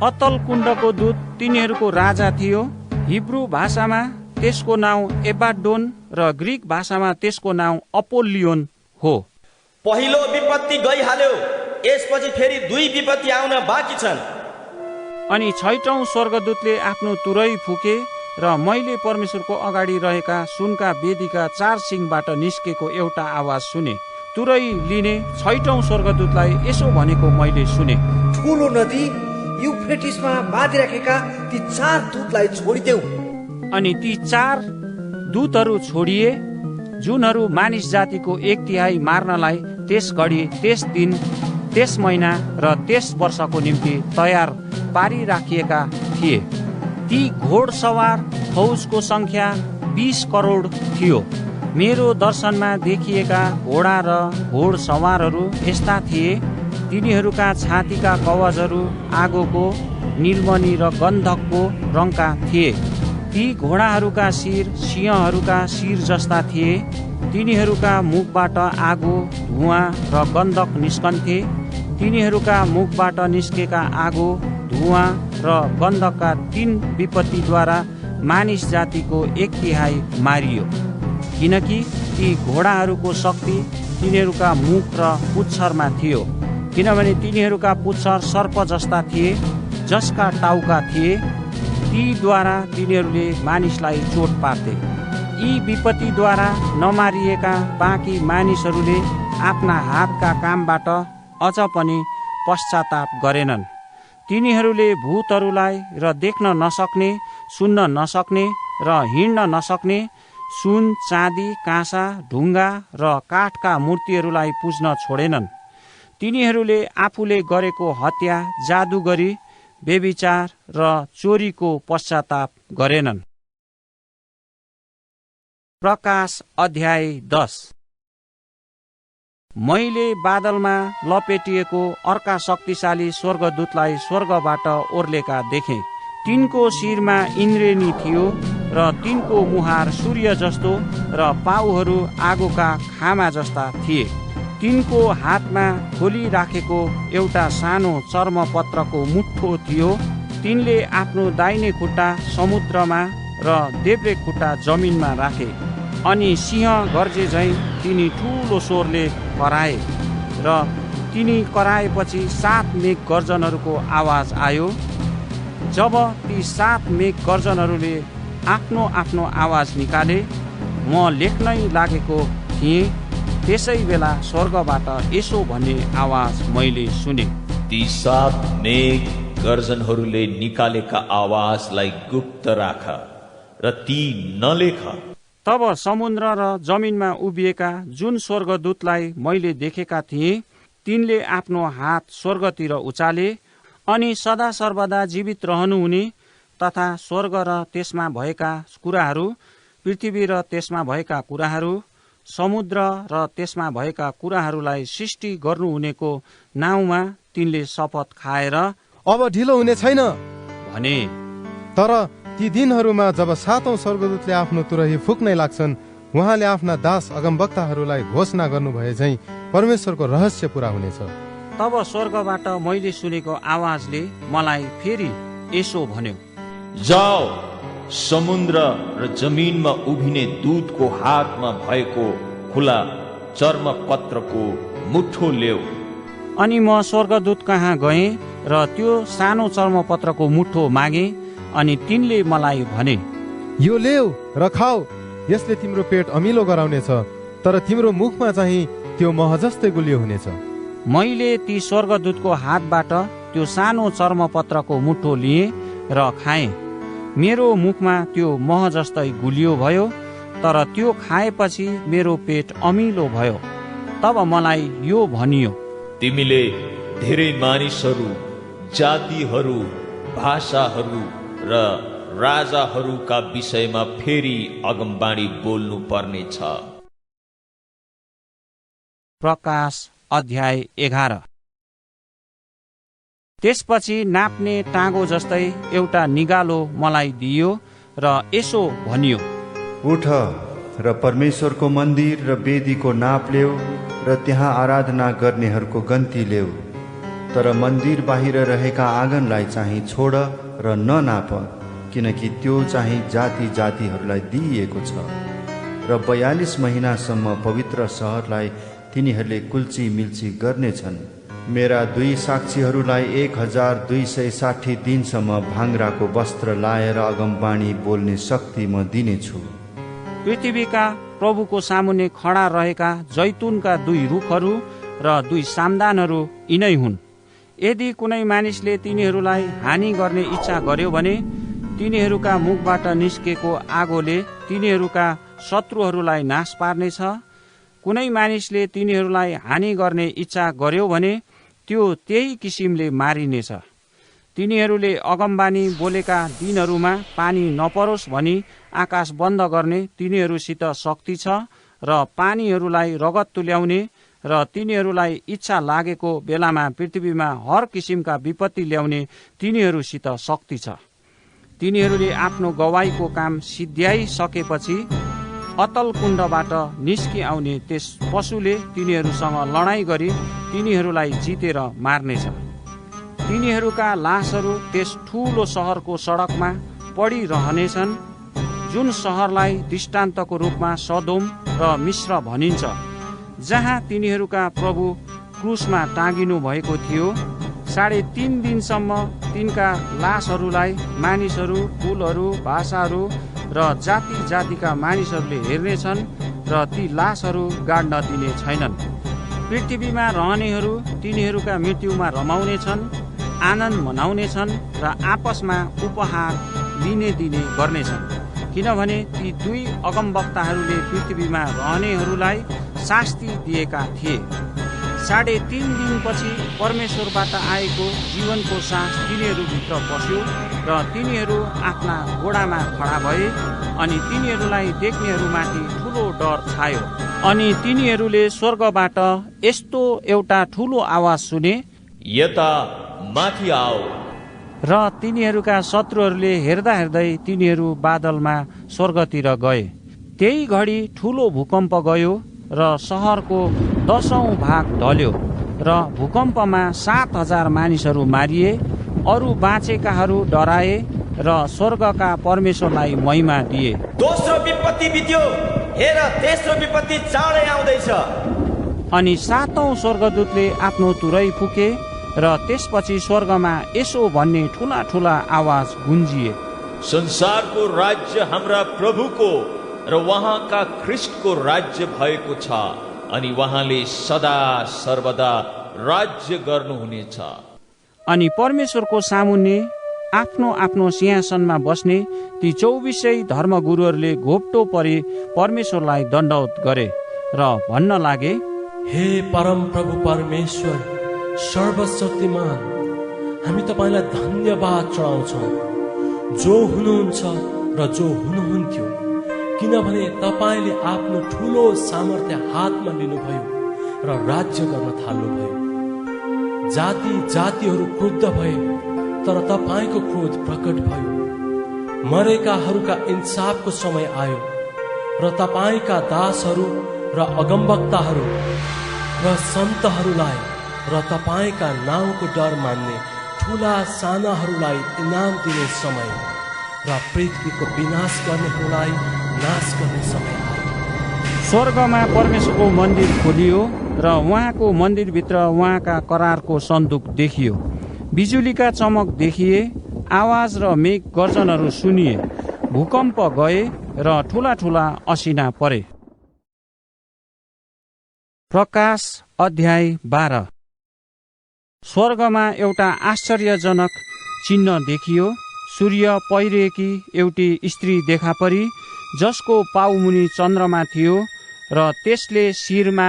Speaker 1: अतल कुण्डको दूत तिनीहरूको राजा थियो। हिब्रू भाषामा त्यसको नाउँ एबाड्डोन र ग्रिक भाषामा त्यसको नाउँ अपोल्लियोन हो।
Speaker 8: पहिलो विपत्ति गइहाल्यो, यसपछि फेरि 2 विपत्ति आउन बाँकी छन्।
Speaker 1: अनि 6औं स्वर्गदूतले आफ्नो तुरै फुके र मैले परमेश्वरको अगाडि रहेका सुनका वेदीका 4 सिङबाट निस्केको एउटा आवाज सुने। तुरै लिने 6औं स्वर्गदूतलाई यसो भनेको मैले सुने,
Speaker 14: ठुलो नदी युफ्रेटिसमा बाँधिराखेका ती 4 दूतलाई छोडिदेऊ।
Speaker 1: अनि ती 4 दूतहरू छोडिए जुनहरू मानिस जातिको 1/3 मार्नलाई त्यस घडी, त्यस दिन, त्यस महिना र त्यस वर्षको निम्ति तयार पारिराखिएका थिए। ती घोडसवार फौजको सङ्ख्या 20 करोड थियो। मेरो दर्शनमा देखिएका घोडा र घोडसवारहरू यस्ता थिए। तिनीहरूका छातीका कवचहरू आगोको, नीलमणि र गन्धकको रङका थिए। ती घोडाहरूका शिर सिंहहरूका शिर जस्ता थिए। तिनीहरूका मुखबाट आगो, धुवाँ र गन्धक निस्कन्थे। तिनीहरूका मुखबाट निस्केका आगो, धुवाँ र गन्धकका 3 विपत्तिद्वारा मानिस जातिको 1/3 मारियो। किनकि ती घोडाहरूको शक्ति तिनीहरूका मुख र पुच्छरमा थियो। किनभने तिनीहरूका पुच्छर सर्प जस्ता थिए, जसका टाउका थिए। तीद्वारा तिनीहरूले मानिसलाई चोट पार्थे। यी विपत्तिद्वारा नमारिएका बाँकी मानिसहरूले आफ्ना हातका कामबाट अझ पनि पश्चाताप गरेनन्। तिनीहरूले भूतहरूलाई र देख्न नसक्ने, सुन्न नसक्ने र हिँड्न नसक्ने सुन, चाँदी, काँसा, ढुङ्गा र काठका मूर्तिहरूलाई पुज्न छोडेनन्। तिनीहरूले आफूले गरेको हत्या, जादुगरी, व्यभिचार र चोरीको पश्चाताप गरेनन्। प्रकाश अध्याय 10। मैले बादलमा लपेटिएको अर्का शक्तिशाली स्वर्गदूतलाई स्वर्गबाट ओर्लेका देखे। तिनको शिरमा इन्द्रेणी थियो र तिनको मुहार सूर्य जस्तो र पाउहरू आगोका खामा जस्ता थिए। तिनको हातमा खोलिराखेको एउटा सानो चर्मपत्रको मुठ्ठो थियो। तिनले आफ्नो दाहिने खुट्टा समुद्रमा र देब्रे खुट्टा जमिनमा राखे। अनि सिंह गर्जे झैँ तिनी ठुलो स्वरले कराए र तिनी कराएपछि 7 मेघ गर्जनहरूको आवाज आयो। जब ती 7 मेघ गर्जनहरूले आफ्नो आफ्नो आवाज निकाले, म लेख्नै लागेको थिएँ। त्यसै बेला स्वर्गबाट यसो भन्ने आवाज मैले सुने,
Speaker 6: ती 7 मेघ गर्जनहरूले निकालेका आवाजलाई गुप्त राख र ती नलेख।
Speaker 1: तब समुद्र र जमिनमा उभिएका जुन स्वर्गदूतलाई मैले देखेका थिएँ, तिनले आफ्नो हात स्वर्गतिर उचाले। अनि सदा सर्वदा जीवित रहनुहुने तथा स्वर्ग र त्यसमा भएका कुराहरू, पृथ्वी र त्यसमा भएका कुराहरू, समुद्र र त्यसमा भएका कुराहरूलाई सृष्टि गर्नुहुनेको नाउँमा तिनले शपथ खाएर
Speaker 15: अब ढिलो हुने छैन
Speaker 1: भने।
Speaker 15: तर ती दिनहरूमा जब 7औं स्वर्गदूतले आफ्नो तुरही फुक्नै लाग्छन्, उहाँले आफ्ना दास अगमवक्ताहरूलाई घोषणा गर्नुभए झैँ परमेश्वरको रहस्य पूरा हुनेछ।
Speaker 1: तब स्वर्गबाट मैले सुनेको आवाजले मलाई फेरि यसो भन्यो,
Speaker 6: जाओ, समुद्र र जमिनमा उभिने दूतको हातमा भएको खुला चर्मपत्रको मुठ्ठो ल्याऊ।
Speaker 1: अनि म स्वर्गदूत कहाँ गएँ र त्यो सानो चर्मपत्रको मुठ्ठो मागे। अनि तिनले मलाई भने,
Speaker 15: यो ल्याऊ र खाऊ, यसले तिम्रो पेट अमिलो गराउनेछ, तर तिम्रो मुखमा चाहिँ त्यो मह जस्तै गुलियो हुनेछ।
Speaker 1: मैले ती स्वर्गदूतको हातबाट त्यो सानो चर्मपत्रको मुठ्ठो लिएँ र खाएँ। मेरो मुखमा त्यो मह जस्तै गुलियो भयो, तर त्यो खाएपछि मेरो पेट अमिलो भयो। तब मलाई यो भनियो,
Speaker 6: तिमीले धेरै मानिसहरू, जातिहरू, भाषाहरू र राजाहरूका विषयमा फेरि अगमबाणी बोल्नु पर्नेछ।
Speaker 1: प्रकाश अध्याय 11। त्यसपछि नाप्ने टाँगो जस्तै एउटा निगालो मलाई दियो र यसो भनियो,
Speaker 2: उठ र परमेश्वरको मन्दिर र वेदीको नाप ल्याऊ र त्यहाँ आराधना गर्नेहरूको गन्ती ल्याऊ। तर मन्दिर बाहिर रहेका आँगनलाई चाहिँ छोड र ननाप, किनकि त्यो चाहिँ जाति जातिहरूलाई दिइएको छ। र 42 महिनासम्म पवित्र सहरलाई तिनीहरूले कुल्ची मिल्ची गर्नेछन्। मेरा 2 साक्षीहरूलाई 1260 दिनसम्म भाङ्राको वस्त्र लाएर अगमबाणी बोल्ने शक्ति म दिनेछु।
Speaker 1: पृथ्वीका प्रभुको सामुन्ने खडा रहेका जैतुनका 2 रुखहरू र 2 सामदानहरू यिनै हुन्। यदि कुनै मानिसले तिनीहरूलाई हानि गर्ने इच्छा गर्यो भने तिनीहरूका मुखबाट निस्केको आगोले तिनीहरूका शत्रुहरूलाई नाश पार्नेछ। कुनै मानिसले तिनीहरूलाई हानि गर्ने इच्छा गर्यो भने त्यो त्यही किसिमले मारिनेछ। तिनीहरूले अगमबानी बोलेका दिनहरूमा पानी नपरोस् भनी आकाश बन्द गर्ने तिनीहरूसित शक्ति छ र पानीहरूलाई रगत तुल्याउने र तिनीहरूलाई इच्छा लागेको बेलामा पृथ्वीमा हर किसिमका विपत्ति ल्याउने तिनीहरूसित शक्ति छ। तिनीहरूले आफ्नो गवाईको काम सिद्ध्याइसकेपछि अतल कुण्डबाट निस्कि आउने त्यस पशुले तिनीहरूसँग लडाईँ गरी तिनीहरूलाई जितेर मार्नेछ। तिनीहरूका लासहरू त्यस ठूलो सहरको सडकमा पडिरहनेछन्, जुन सहरलाई दृष्टान्तको रूपमा सदोम र मिस्र भनिन्छ, जहाँ तिनीहरूका प्रभु क्रुसमा टाँगिनु भएको थियो। 3.5 दिनसम्म तिनका लासहरूलाई मानिसहरू, कुलहरू, भाषाहरू र जाति जातिका मानिसहरूले हेर्नेछन् र ती लासहरू गाड्न दिने छैनन्। पृथ्वीमा रहनेहरू तिनीहरूका मृत्युमा रमाउनेछन्, आनन्द मनाउनेछन् र आपसमा उपहार लिने दिने गर्नेछन्, किनभने ती 2 अगमवक्ताहरूले पृथ्वीमा रहनेहरूलाई शास्ति दिएका थिए। 3.5 दिनपछि परमेश्वरबाट आएको जीवनको सास तिनीहरूभित्र पस्यो र तिनीहरू आफ्ना घोडामा खडा भए अनि तिनीहरूलाई देख्नेहरूमाथि ठुलो डर छायो। अनि तिनीहरूले स्वर्गबाट यस्तो एउटा ठुलो आवाज सुने,
Speaker 6: यता माथि आओ।
Speaker 1: र तिनीहरूका शत्रुहरूले हेर्दा हेर्दै तिनीहरू बादलमा स्वर्गतिर गए। त्यही घडी ठुलो भूकम्प गयो र सहरको 10औं भाग ढल्यो र भूकम्पमा 7,000 मानिसहरू मारिए। अरू बाँचेकाहरू डराए र स्वर्गका परमेश्वरलाई महिमा दिए।
Speaker 8: दोस्रो विपत्ति बित्यो, हेर तेस्रो विपत्ति चाँडै आउँदैछ।
Speaker 1: अनि 7औं स्वर्गदूतले आफ्नो तुरै फुके र त्यसपछि स्वर्गमा यसो भन्ने ठुला ठुला आवाज गुन्जिए,
Speaker 6: संसारको राज्य हाम्रा प्रभुको र उहाँका ख्रिस्टको राज्य भएको छ अनि उहाँले सदा सर्वदा राज्य गर्नुहुनेछ।
Speaker 1: अनि परमेश्वरको सामुन्ने आफ्नो आफ्नो सिंहासनमा बस्ने ती 24 धर्मगुरुहरूले घोप्टो परी परमेश्वरलाई दण्डवत गरे र भन्न लागे,
Speaker 9: हे परम प्रभु परमेश्वर सर्वशक्तिमान, हामी तपाईलाई धन्यवाद चढाउँछौँ, जो हुनुहुन्छ र जो हुनुहुन्थ्यो, किनभने तपाईले आफ्नो ठुलो सामर्थ्य हातमा लिनुभयो र राज्य गर्न थाल्नुभयो। जाति जातिहरू क्रुद्ध भए, तर तपाईको क्रोध प्रकट भयो। मरेकाहरूका इन्साफको समय आयो र तपाईका दासहरू र अगमवक्ताहरू र सन्तहरूलाई र तपाईका नाउँको डर मान्ने ठुला सानाहरूलाई इनाम दिने समय र पृथ्वीको विनाश गर्नेहरूलाई नाश गर्ने समय आयो।
Speaker 1: स्वर्गमा परमेश्वरको मन्दिर खोलियो र उहाँको मन्दिरभित्र उहाँका करारको सन्दुक देखियो। बिजुलीका चमक देखिए, आवाज र मेघ गर्जनहरू सुनिए, भूकम्प गए र ठुला ठुला असिना परे। प्रकाश अध्याय 12। स्वर्गमा एउटा आश्चर्यजनक चिन्ह देखियो। सूर्य पहिरेकी एउटी स्त्री देखा परी, जसको पाउमुनि चन्द्रमा थियो र त्यसले शिरमा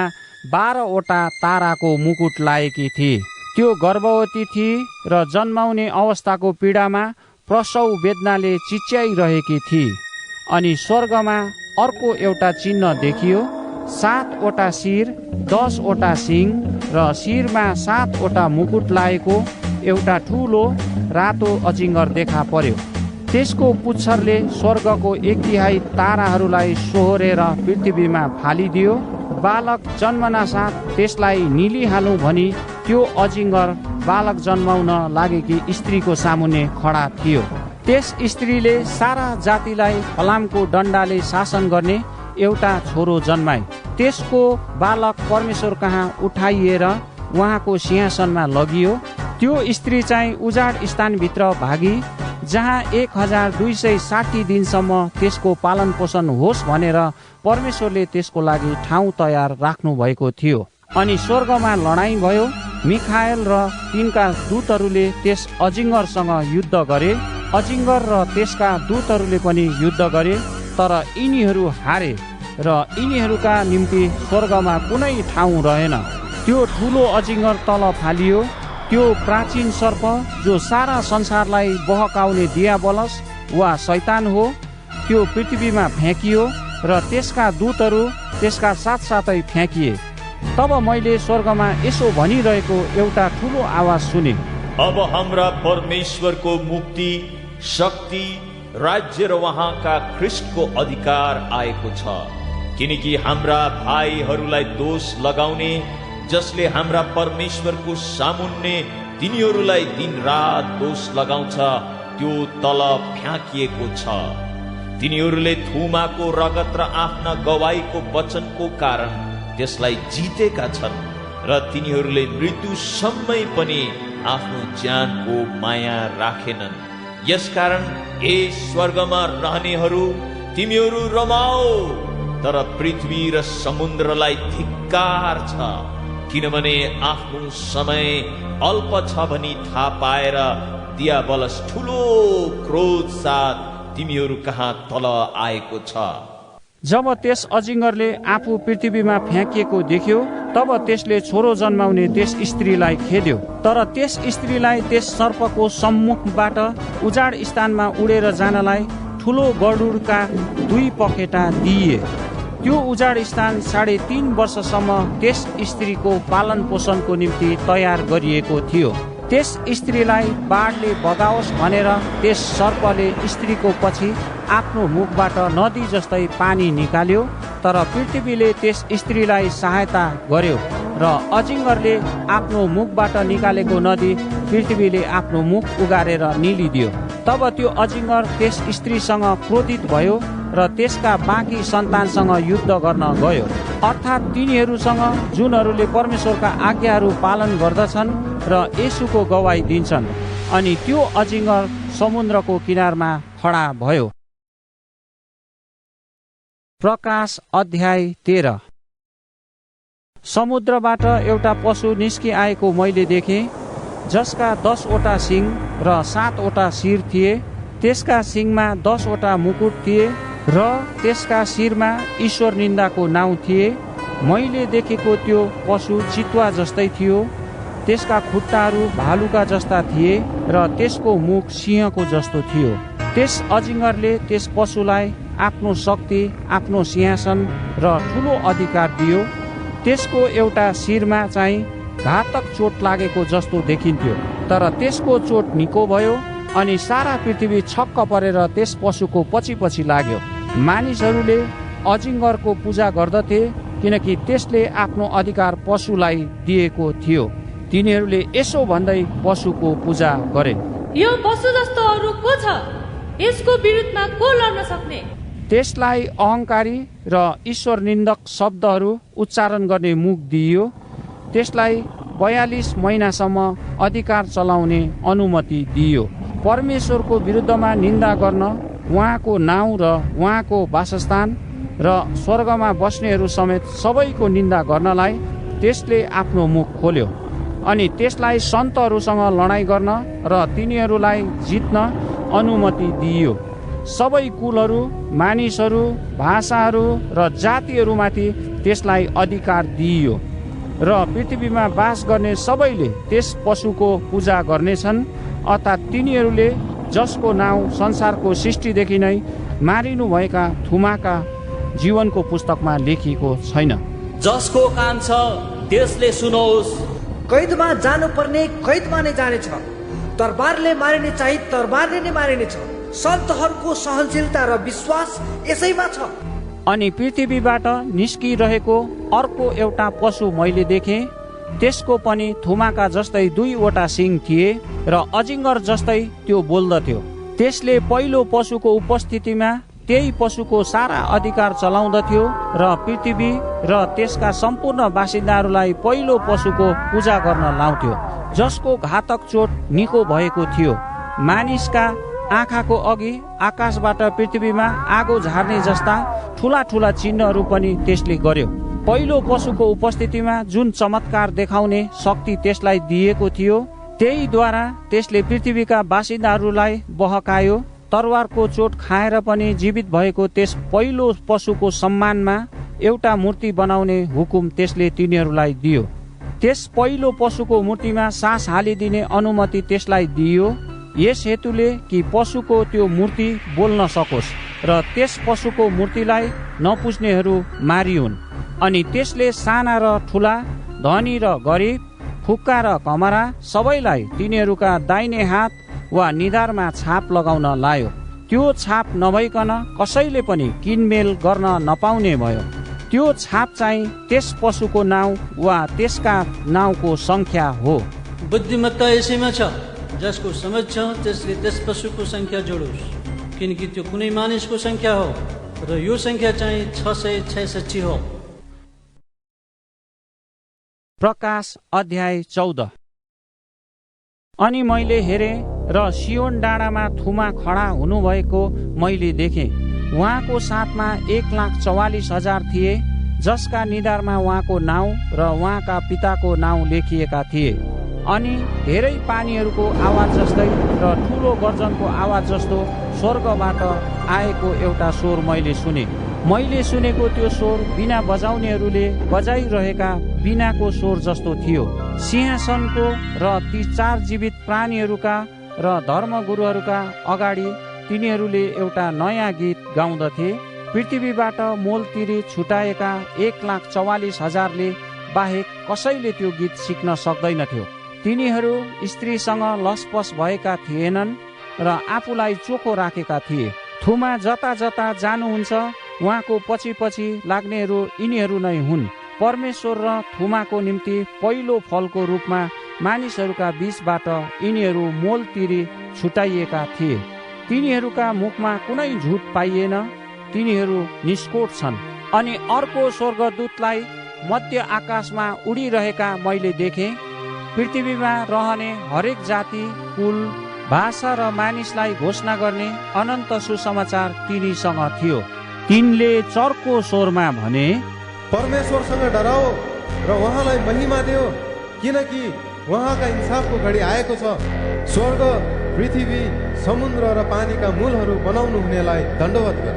Speaker 1: 12वटा ताराको मुकुट लाएकी थिए। त्यो गर्भवती थिए र जन्माउने अवस्थाको पीडामा प्रसव वेदनाले चिच्याइरहेकी थिए। अनि स्वर्गमा अर्को एउटा चिन्ह देखियो, 7वटा शिर, 10वटा सिङ र शिरमा 7वटा मुकुट लाएको एउटा ठुलो रातो अजिङ्गर देखा पर्यो। त्यसको पुच्छरले स्वर्गको 1/3 ताराहरूलाई सोहोरेर पृथ्वीमा फालिदियो। बालक जन्मना साथ त्यसलाई निलिहालौँ भनी त्यो अजिङ्गर बालक जन्माउन लागेकी स्त्रीको सामुन्ने खडा थियो। त्यस स्त्रीले सारा जातिलाई फलामको डन्डाले शासन गर्ने एउटा छोरो जन्माए। त्यसको बालक परमेश्वर कहाँ उठाइएर उहाँको सिंहासनमा लगियो। त्यो स्त्री चाहिँ उजाड स्थानभित्र भागी, जहाँ 1260 दिनसम्म त्यसको पालन पोषण होस् भनेर परमेश्वरले त्यसको लागि ठाउँ तयार राख्नु भएको थियो। अनि स्वर्गमा लडाईँ भयो। मिखाएल र तिनका दूतहरूले त्यस अजिङ्गरसँग युद्ध गरे। अजिङ्गर र त्यसका दूतहरूले पनि युद्ध गरे, तर यिनीहरू हारे र यिनीहरूका निम्ति स्वर्गमा कुनै ठाउँ रहेन। त्यो ठुलो अजिङ्गर तल फालियो। त्यो प्राचीन सर्प जो सारा संसारलाई बहकाउने दियाबलस वा शैतान हो, त्यो पृथ्वीमा फ्याँकियो र त्यसका दूतहरू त्यसका साथसाथै फ्याँकिए। तब मैले स्वर्गमा यसो भनिरहेको एउटा ठुलो आवाज सुने,
Speaker 6: अब हाम्रा परमेश्वरको मुक्ति, शक्ति, राज्य र उहाँका ख्रिस्टको अधिकार आएको छ, किनकि हाम्रा भाइहरूलाई दोष लगाउने, जसले हाम्रा परमेश्वरको सामुन्ने तिनीहरूलाई दिनरात दोष लगाउँछ, त्यो तल फ्याँकिएको छ। तिनीहरूले थुमाको रगत र आफ्ना गवाईको वचनको कारण त्यसलाई जितेका छन् र तिनीहरूले मृत्युसम्मै पनि आफ्नो ज्यानको माया राखेनन्। यसकारण ए स्वर्गमा रहनेहरू, तिमीहरू रमाओ, तर पृथ्वी र समुद्रलाई धिक्कार छ, किनभने आफ्नो समय अल्प छ भनी थाहा पाएर दियाबलस ठुलो क्रोध साथ तिमीहरू कहाँ तल आएको छ।
Speaker 1: जब त्यस अजिङ्गरले आफू पृथ्वीमा फ्याँकिएको देख्यो, तब त्यसले छोरो जन्माउने त्यस स्त्रीलाई खेद्यो। तर त्यस स्त्रीलाई त्यस सर्पको सम्मुखबाट उजाड स्थानमा उडेर जानलाई ठुलो गरुडका 2 पखेटा दिए। त्यो उजाड स्थान 3.5 वर्षसम्म त्यस स्त्रीको पालन पोषणको निम्ति तयार गरिएको थियो। त्यस स्त्रीलाई बाढले बगाओस् भनेर त्यस सर्पले स्त्रीको पछि आफ्नो मुखबाट नदी जस्तै पानी निकाल्यो, तर पृथ्वीले त्यस स्त्रीलाई सहायता गर्यो र अजिङ्गरले आफ्नो मुखबाट निकालेको नदी पृथ्वीले आफ्नो मुख उगारेर निलिदियो। तब त्यो अजिङ्गर त्यस स्त्रीसँग क्रोधित भयो र त्यसका बाँकी सन्तानसँग युद्ध गर्न गयो, अर्थात् तिनीहरूसँग जुनहरूले परमेश्वरका आज्ञाहरू पालन गर्दछन् र येशूको गवाई दिन्छन्। अनि त्यो अजिङ्गर समुद्रको किनारमा खडा भयो। प्रकाश अध्याय 13। समुद्रबाट एउटा पशु निस्किआएको मैले देखेँ, जसका 10 वटा सिङ र 7 वटा शिर थिए। त्यसका सिङमा 10 वटा मुकुट थिए र त्यसका शिरमा ईश्वर निन्दाको नाउँ थिए। मैले देखेको त्यो पशु चितुवा जस्तै थियो, त्यसका खुट्टाहरू भालुका जस्ता थिए र त्यसको मुख सिंहको जस्तो थियो। त्यस अजिङ्गरले त्यस पशुलाई आफ्नो शक्ति, आफ्नो सिंहासन र ठुलो अधिकार दियो। त्यसको एउटा शिरमा चाहिँ घातक चोट लागेको जस्तो देखिन्थ्यो, तर त्यसको चोट निको भयो अनि सारा पृथ्वी छक्क परेर त्यस पशुको पछि पछि लाग्यो। मानिसहरूले अजिङ्गरको पूजा गर्दथे, किनकि त्यसले आफ्नो अधिकार पशुलाई दिएको थियो। तिनीहरूले यसो भन्दै पशुको पूजा गरे,
Speaker 16: यो पशु जस्तो अरू को छ? यसको विरुद्धमा को लड्न सक्ने?
Speaker 1: त्यसलाई अहंकारी र ईश्वर निन्दक शब्दहरू उच्चारण गर्ने मुख दिइयो। त्यसलाई 42 महिनासम्म अधिकार चलाउने अनुमति दिइयो। परमेश्वरको विरुद्धमा निन्दा गर्न, उहाँको नाउँ र उहाँको वासस्थान र स्वर्गमा बस्नेहरू समेत सबैको निन्दा गर्नलाई त्यसले आफ्नो मुख खोल्यो। अनि त्यसलाई सन्तहरूसँग लडाईँ गर्न र तिनीहरूलाई जित्न अनुमति दिइयो। सबै कुलहरू, मानिसहरू, भाषाहरू र जातिहरूमाथि त्यसलाई अधिकार दिइयो र पृथ्वीमा बास गर्ने सबैले त्यस पशुको पूजा गर्नेछन्, अर्थात् तिनीहरूले जसको नाउँ संसारको सृष्टिदेखि नै मारिनुभएका थुमाका जीवनको पुस्तकमा लेखिएको छैन।
Speaker 7: जसको कान छ त्यसले सुनोस्।
Speaker 14: कैदमा जानुपर्ने कैदमा नै जानेछ, तरबारले मारिने चाहिँ तरबारले नै मारिनेछ। सन्तहरूको सहनशीलता र विश्वास यसैमा छ।
Speaker 1: अनि पृथ्वीबाट निस्किरहेको अर्को एउटा पशु मैले देखेँ। त्यसको पनि थुमाका जस्तै 2 वटा सिङ थिए र अजिङ्गर जस्तै त्यो बोल्दथ्यो। त्यसले पहिलो पशुको उपस्थितिमा त्यही पशुको सारा अधिकार चलाउँदथ्यो र पृथ्वी र त्यसका सम्पूर्ण बासिन्दाहरूलाई पहिलो पशुको पूजा गर्न लाउँथ्यो, जसको घातक चोट निको भएको थियो। मानिसका आँखाको अघि आकाशबाट पृथ्वीमा आगो झार्ने जस्ता ठुला ठुला चिन्हहरू पनि त्यसले गर्यो। पहिलो पशुको उपस्थितिमा जुन चमत्कार देखाउने शक्ति त्यसलाई दिएको थियो, त्यहीद्वारा त्यसले पृथ्वीका बासिन्दाहरूलाई बहकायो। तरवारको चोट खाएर पनि जीवित भएको त्यस पहिलो पशुको सम्मानमा एउटा मूर्ति बनाउने हुकुम त्यसले तिनीहरूलाई दियो। त्यस पहिलो पशुको मूर्तिमा सास हालिदिने अनुमति त्यसलाई दिइयो, यस हेतुले कि पशुको त्यो मूर्ति बोल्न सकोस् र त्यस पशुको मूर्तिलाई नपुज्नेहरू मारिउन्। अनि त्यसले साना र ठुला, धनी र गरिब, फुक्का र कमरा सबैलाई तिनीहरूका दाहिने हात वा निधारमा छाप लगाउन लायो। त्यो छाप नभइकन कसैले पनि किनमेल गर्न नपाउने भयो। त्यो छाप चाहिँ त्यस पशुको नाउँ वा त्यसका नाउँको संख्या हो।
Speaker 17: बुद्धिमत्ता यसैमा छ, जसको समझ छ त्यसले त्यस पशुको संख्या जोडोस्, किनकि त्यो कुनै मानिसको संख्या हो र यो संख्या चाहिँ 666 हो।
Speaker 1: प्रकाश अध्याय 14। अनि मैले हेरेँ र सियोन डाँडामा थुमा खडा हुनुभएको मैले देखेँ। उहाँको साथमा 1,44,000 थिए, जसका निधारमा उहाँको नाउँ र उहाँका पिताको नाउँ लेखिएका थिए। अनि धेरै पानीहरूको आवाज जस्तै र ठुलो गर्जनको आवाज जस्तो स्वर्गबाट आएको एउटा स्वर मैले सुने। मैले सुनेको त्यो स्वर बिना बजाउनेहरूले बजाइरहेका बिनाको स्वर जस्तो थियो। सिंहासनको र ती 4 जीवित प्राणीहरूका र धर्मगुरुहरूका अगाडि तिनीहरूले एउटा नयाँ गीत गाउँदथे। पृथ्वीबाट मोलतिरी छुटाएका 1,44,000ले बाहेक कसैले त्यो गीत सिक्न सक्दैनथ्यो। तिनीहरू स्त्रीसँग लसपस भएका थिएनन् र आफूलाई चोखो राखेका थिए। थुमा जता जता जानुहुन्छ उहाँको पछि पछि लाग्नेहरू यिनीहरू नै हुन्। परमेश्वर र थुमाको निम्ति पहिलो फलको रूपमा मानिसहरूका बीचबाट यिनीहरू मोलतिरी छुटाइएका थिए। तिनीहरूका मुखमा कुनै झुट पाइएन, तिनीहरू निष्कोट छन्। अनि अर्को स्वर्गदूतलाई मध्य आकाशमा उडिरहेका मैले देखेँ। पृथ्वीमा रहने हरेक जाति, कुल, भाषा र मानिसलाई घोषणा गर्ने अनन्त सुसमाचार तिनीसँग थियो। तिनले चर्को स्वरमा भने,
Speaker 15: परमेश्वरसँग डराओ र उहाँलाई महिमा देऊ, किनकि उहाँका इन्साफको घडी आएको छ। स्वर्ग, पृथ्वी, समुद्र र पानीका मूलहरू बनाउनु हुनेलाई दण्डवत गर।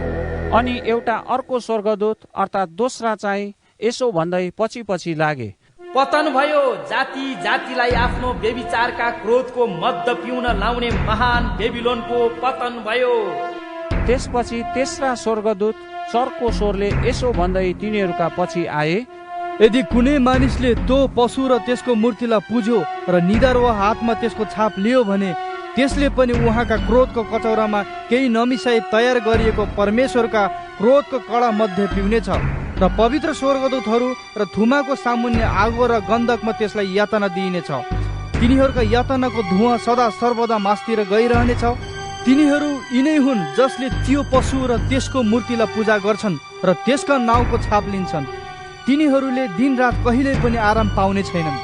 Speaker 1: अनि एउटा अर्को स्वर्गदूत अर्थात् दोस्रा चाहिँ यसो भन्दै पछि पछि लागे,
Speaker 10: पतन भयो, जाति जातिलाई आफ्नो व्यभिचारका क्रोधको मद पिउन लाउने महान बेबिलोनको पतन भयो।
Speaker 1: त्यसपछि तेस्रा स्वर्गदूत चर्को स्वरले यसो भन्दै तिनीहरूका पछि आए,
Speaker 13: यदि कुनै मानिसले त्यो पशु र त्यसको मूर्तिलाई पुज्यो र निधार वा हातमा त्यसको छाप लियो भने त्यसले पनि उहाँका क्रोधको कचौरामा केही नमिसाई तयार गरिएको परमेश्वरका क्रोधको कडा मध्ये पिउनेछ। र पवित्र स्वर्गदूतहरू र थुमाको सामुन्ने आगो र गन्धकमा त्यसलाई यातना दिइनेछ। तिनीहरूका यातनाको धुवाँ सदा सर्वदा मासतिर गइरहनेछ। तिनीहरू यिनै हुन् जसले त्यो पशु र त्यसको मूर्तिलाई पूजा गर्छन् र त्यसका नाउँको छाप लिन्छन्। तिनीहरूले दिनरात कहिल्यै पनि आराम पाउने छैनन्।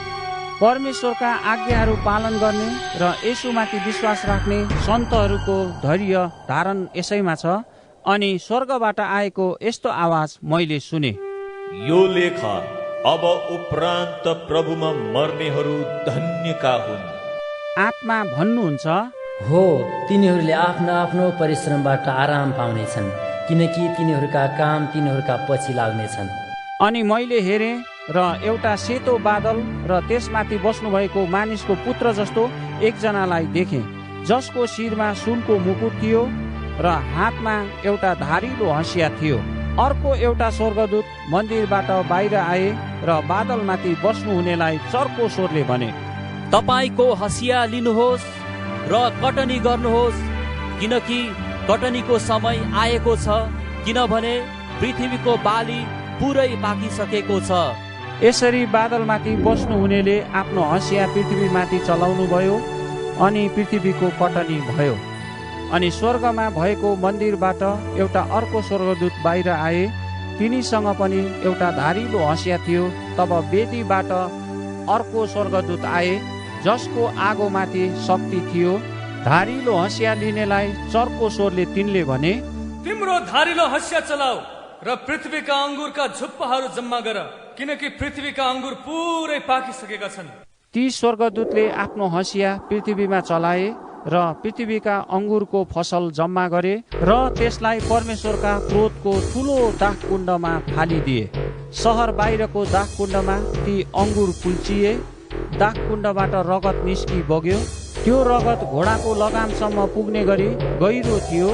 Speaker 1: परमेश्वरका आज्ञाहरू पालन गर्ने र यसुमाथि विश्वास राख्ने सन्तहरूको धैर्य धारण यसैमा छ। अनि स्वर्गबाट आएको यस्तो आवाज मैले सुने,
Speaker 6: यो लेख अब उपरान्त प्रभुमा मर्नेहरू धन्यका हुन्।
Speaker 1: आत्मा भन्नुहुन्छ,
Speaker 5: हो, तिनीहरूले आफ्नो आफ्नो परिश्रमबाट आराम पाउनेछन्, किनकि तिनीहरूका काम तिनीहरूका पछि लाग्नेछन्।
Speaker 1: अनि मैले हेरेँ र एउटा सेतो बादल र त्यसमाथि बस्नुभएको मानिसको पुत्र जस्तो एकजनालाई देखेँ, जसको शिरमा सुनको मुकुट थियो र हातमा एउटा धारिलो हँसिया थियो। अर्को एउटा स्वर्गदूत मन्दिरबाट बाहिर आए र बादलमाथि बस्नुहुनेलाई चर्को स्वरले भने,
Speaker 7: तपाईको हँसिया लिनुहोस् र कटनी गर्नुहोस्, किनकि कटनीको समय आएको छ, किनभने पृथ्वीको बाली पुरै पाकिसकेको छ।
Speaker 1: यसरी बादलमाथि बस्नुहुनेले आफ्नो हँसिया पृथ्वीमाथि चलाउनु भयो अनि पृथ्वीको कटनी भयो। अनि स्वर्गमा भएको मन्दिरबाट एउटा अर्को स्वर्गदूत बाहिर आए। तिनीसँग पनि एउटा धारिलो हँसिया थियो। तब वेदीबाट अर्को स्वर्गदूत आए, जसको आगोमाथि शक्ति थियो। धारिलो हँसिया लिनेलाई चर्को स्वरले तिनले भने,
Speaker 18: तिम्रो धारिलो हँसिया चलाऊ र पृथ्वीका अङ्गुरका झुप्पाहरू जम्मा गर, किनकि पृथ्वीका अङ्गुर पुरै पाकिसकेका छन्।
Speaker 1: ती स्वर्गदूतले आफ्नो हँसिया पृथ्वीमा चलाए र पृथ्वीका अङ्गुरको फसल जम्मा गरे र त्यसलाई परमेश्वरका क्रोधको ठुलो दागकुण्डमा फालिदिए। सहर बाहिरको दागकुण्डमा ती अङ्गुर कुल्चिए, दागकुण्डबाट रगत निस्कि बग्यो। त्यो रगत घोडाको लगामसम्म पुग्ने गरी गहिरो थियो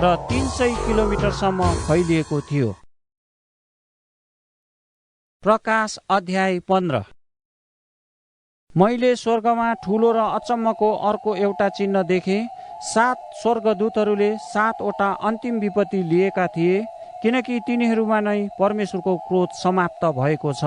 Speaker 1: र 300 किलोमिटरसम्म फैलिएको थियो। प्रकाश अध्याय 15। मैले स्वर्गमा ठुलो र अचम्मको अर्को एउटा चिन्ह देखेँ। 7 स्वर्गदूतहरूले 7 वटा अन्तिम विपत्ति लिएका थिए, किनकि तिनीहरूमा नै परमेश्वरको क्रोध समाप्त भएको छ।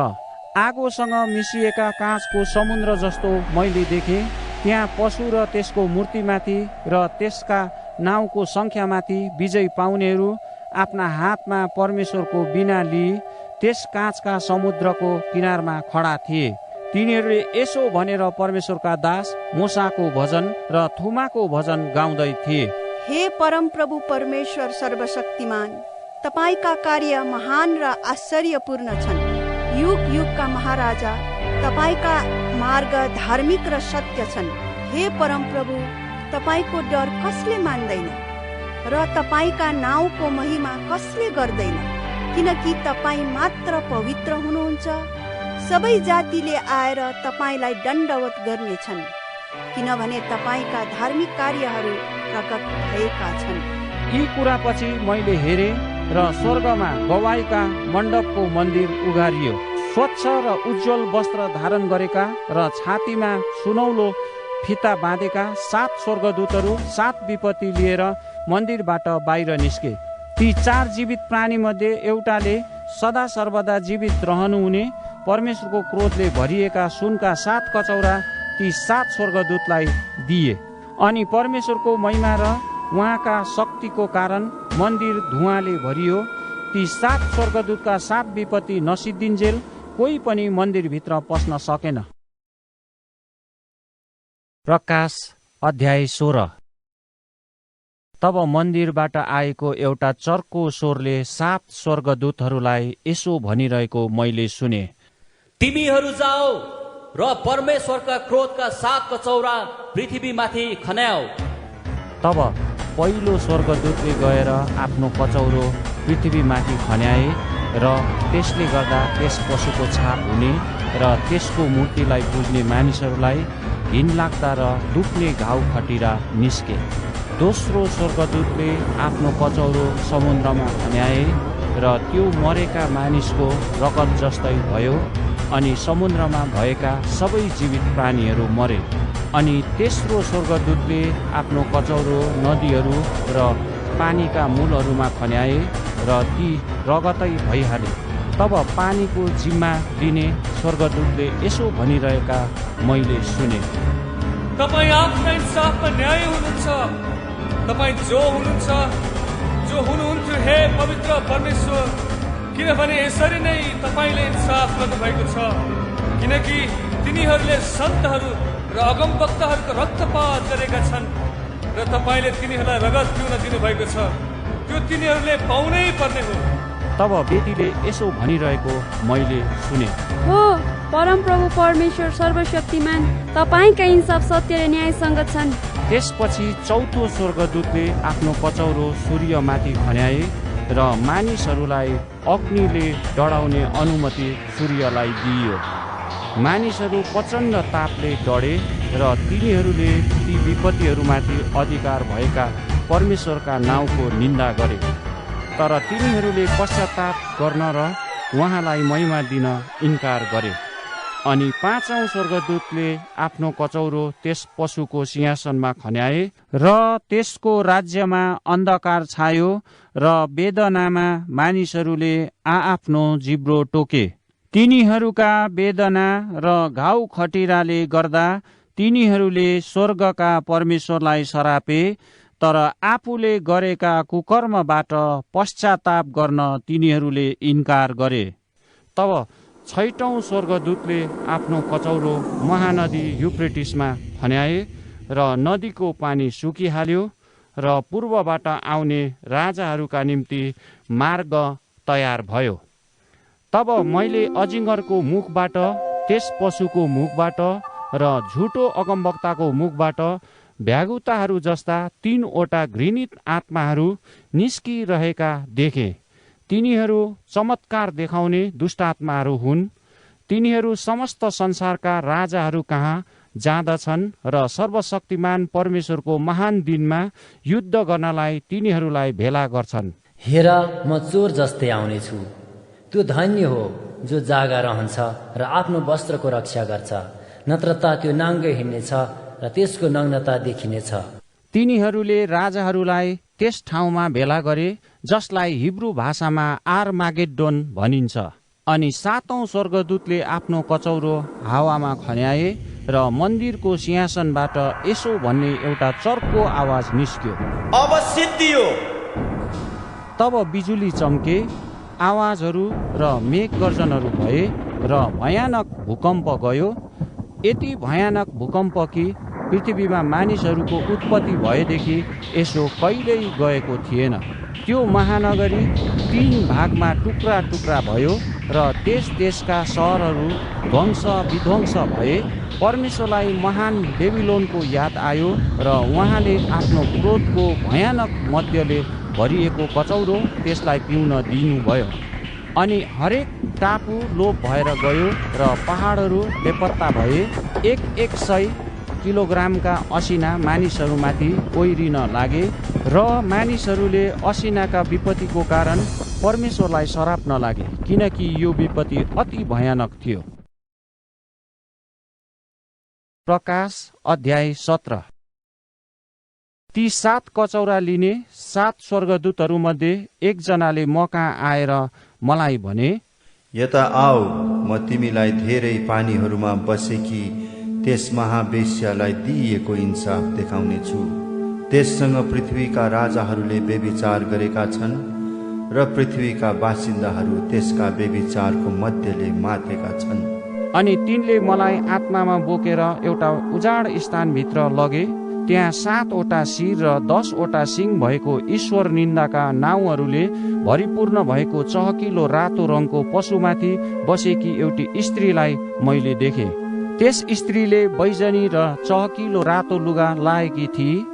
Speaker 1: आगोसँग मिसिएका काँचको समुद्र जस्तो मैले देखेँ। त्यहाँ पशु र त्यसको मूर्तिमाथि र त्यसका नाउँको सङ्ख्यामाथि विजय पाउनेहरू आफ्ना हातमा परमेश्वरको बीना लिई त्यस काँचका समुद्रको किनारमा खडा थिए। तिनीहरूले यसो भनेर परमेश्वरका दास मूसाको भजन र थुमाको भजन गाउँदै थिए।
Speaker 11: हे परमप्रभु परमेश्वर सर्वशक्तिमान, तपाईका कार्य महान र आश्चर्यपूर्ण छन्। युग युगका महाराजा, तपाईका मार्ग धार्मिक र सत्य छन्। हे परमप्रभु, तपाईको डर कसले मान्दैन र तपाईका नाउँको महिमा कसले गर्दैन? किनकि तपाई मात्र पवित्र हुनुहुन्छ। सबै जातिले आएर तपाईलाई दण्डवत गर्नेछन्, किनभने तपाईका धार्मिक कार्यहरू प्रकट भएका छन्।
Speaker 1: यी कुरापछि मैले हेरेँ र स्वर्गमा गवाईका मण्डपको मन्दिर उघारियो। स्वच्छ र उज्जवल वस्त्र धारण गरेका र छातीमा सुनौलो फिता बाँधेका 7 स्वर्गदूतहरू 7 विपत्ति लिएर मन्दिरबाट बाहिर निस्के। ती 4 जीवित प्राणी मध्ये एउटाले सदा सर्वदा जीवित रहनुहुने परमेश्वरको क्रोधले भरिएका सुनका 7 कचौरा ती 7 स्वर्गदूतलाई दिए। अनि परमेश्वरको महिमा र उहाँका शक्तिको कारण मन्दिर धुवाँले भरियो। ती 7 स्वर्गदूतका 7 विपत्ति नसिद्धिन्जेल कोही पनि मन्दिरभित्र पस्न सकेन। प्रकाश अध्याय 16। तब मन्दिरबाट आएको एउटा चर्को स्वरले 7 स्वर्गदूतहरूलाई यसो भनिरहेको मैले सुने।
Speaker 7: तिमीहरू जाओ र परमेश्वरका क्रोधका 7 कचौरा पृथ्वीमाथि खन्याऊ।
Speaker 1: तब पहिलो स्वर्गदूतले गएर आफ्नो कचौरो पृथ्वीमाथि खन्याए र त्यसले गर्दा त्यस पशुको छाप हुने र त्यसको मूर्तिलाई पुज्ने मानिसहरूलाई घिनलाग्दा र दुख्ने घाउ खटिरा निस्के। दोस्रो स्वर्गदूतले आफ्नो कचौरो समुद्रमा खन्याए र त्यो मरेका मानिसको रगत जस्तै भयो। अनि समुद्रमा भएका सबै जीवित प्राणीहरू मरे। अनि तेस्रो स्वर्गदूतले आफ्नो कचौरो नदीहरू र पानीका मूलहरूमा खन्याए र ती रगतै भइहाले। तब पानीको जिम्मा लिने स्वर्गदूतले यसो भनिरहेका मैले सुने।
Speaker 18: तपाईँ आफ्ना इन्साफमा न्याय हुनुहुन्छ। तपाईँ जो हुनुहुन्थ्यो हे पवित्र परमेश्वर, किनभने यसरी नै तपाईँले इन्साफ गर्नुभएको छ। किनकि तिनीहरूले सन्तहरू र अगमवक्ताहरूको रक्तपात गरेका छन् र तपाईँले तिनीहरूलाई रगत पिउन दिनुभएको छ। त्यो तिनीहरूले पाउनै पर्ने हो।
Speaker 1: तब बेटीले यसो भनिरहेको मैले सुने।
Speaker 12: हो परमप्रभु परमेश्वर सर्वशक्तिमान, तपाईँका इन्साफ सत्य र न्यायसँग छन्।
Speaker 1: त्यसपछि चौथो स्वर्गदूतले आफ्नो कचौरो सूर्यमाथि खन्याए र मानिसहरूलाई अग्निले डढाउने अनुमति सूर्यलाई दिइयो। मानिसहरू प्रचण्ड तापले डढे र तिनीहरूले ती विपत्तिहरूमाथि अधिकार भएका परमेश्वरका नाउँको निन्दा गरे। तर तिनीहरूले पश्चाताप गर्न र उहाँलाई महिमा दिन इन्कार गरे। अनि 5औं स्वर्गदूतले आफ्नो कचौरो त्यस पशुको सिंहासनमा खन्याए र त्यसको राज्यमा अन्धकार छायो र वेदनामा मानिसहरूले आआफ्नो जिब्रो टोके। तिनीहरूका वेदना र घाउ खटिराले गर्दा तिनीहरूले स्वर्गका परमेश्वरलाई सरापे, तर आफूले गरेका कुकर्मबाट पश्चाताप गर्न तिनीहरूले इन्कार गरे। तब 6औं स्वर्गदूतले आफ्नो कचौरो महानदी युफ्रेटिसमा खन्याए र नदीको पानी सुकिहाल्यो र पूर्वबाट आउने राजाहरूका निम्ति मार्ग तयार भयो। तब मैले अजिङ्गरको मुखबाट, त्यस पशुको मुखबाट र झुटो अगमवक्ताको मुखबाट भ्यागुताहरू जस्ता 3 वटा घृणित आत्माहरू निस्किरहेका देखे। तिनीहरू चमत्कार देखाउने दुष्टात्माहरू हुन्। तिनीहरू समस्त संसारका राजाहरू कहाँ जाँदछन् र सर्वशक्तिमान परमेश्वरको महान दिनमा युद्ध गर्नलाई तिनीहरूलाई भेला गर्छन्।
Speaker 5: हेर, म चोर जस्तै आउनेछु। त्यो धन्य हो जो जागा रहन्छ र आफ्नो वस्त्रको रक्षा गर्छ, नत्र त त्यो नाङ्गै हिँड्नेछ र त्यसको नग्नता देखिनेछ।
Speaker 1: तिनीहरूले राजाहरूलाई त्यस ठाउँमा भेला गरे जसलाई हिब्रू भाषामा आर्मागेड्डोन भनिन्छ। अनि 7औं स्वर्गदूतले आफ्नो कचौरो हावामा खन्याए र मन्दिरको सिंहासनबाट यसो भन्ने एउटा चर्को आवाज निस्क्यो,
Speaker 8: अब सिद्धियो।
Speaker 1: तब बिजुली चम्के, आवाजहरू र मेघ गर्जनहरू भए र भयानक भूकम्प गयो। यति भयानक भूकम्प कि पृथ्वीमा मानिसहरूको उत्पत्ति भएदेखि यसो कहिल्यै गएको थिएन। त्यो महानगरी 3 भागमा टुक्रा टुक्रा भयो र देश देशका सहरहरू ध्वंस विध्वंस भए। परमेश्वरलाई महान बेबिलोनको याद आयो र उहाँले आफ्नो क्रोधको भयानक मध्यले भरिएको कचौरो त्यसलाई पिउन दिनुभयो। अनि हरेक टापु लोप भएर गयो र पहाडहरू बेपत्ता भए। 100 किलोग्रामका असिना मानिसहरूमाथि ओइरिन लागे र मानिसहरूले असिनाका विपत्तिको कारण परमेश्वरलाई सराप्न लागे, किनकि यो विपत्ति अति भयानक थियो। प्रकाश अध्याय 17। ती 7 कचौरा लिने 7 स्वर्गदूतहरूमध्ये एकजनाले म कहाँ आएर मलाई भने,
Speaker 2: यता आऊ, म तिमीलाई धेरै पानीहरूमा बसेकी त्यस महावेश्यालाई दिइएको इन्साफ देखाउने छु। त्यससँग पृथ्वीका राजाहरूले व्यभिचार गरेका छन् र पृथ्वीका बासिन्दाहरू त्यसका व्यभिचारको मध्यले मातेका छन्।
Speaker 1: अनि तिनले मलाई आत्मामा बोकेर एउटा उजाड स्थानभित्र लगे। त्यहाँ 7 वटा शिर र 10 वटा सिङ भएको ईश्वर निन्दाका नाउँहरूले भरिपूर्ण भएको चहकिलो रातो रङको पशुमाथि बसेकी एउटी स्त्रीलाई मैले देखेँ। त्यस स्त्रीले बैजनी र चहकिलो रातो लुगा लाएकी थिए,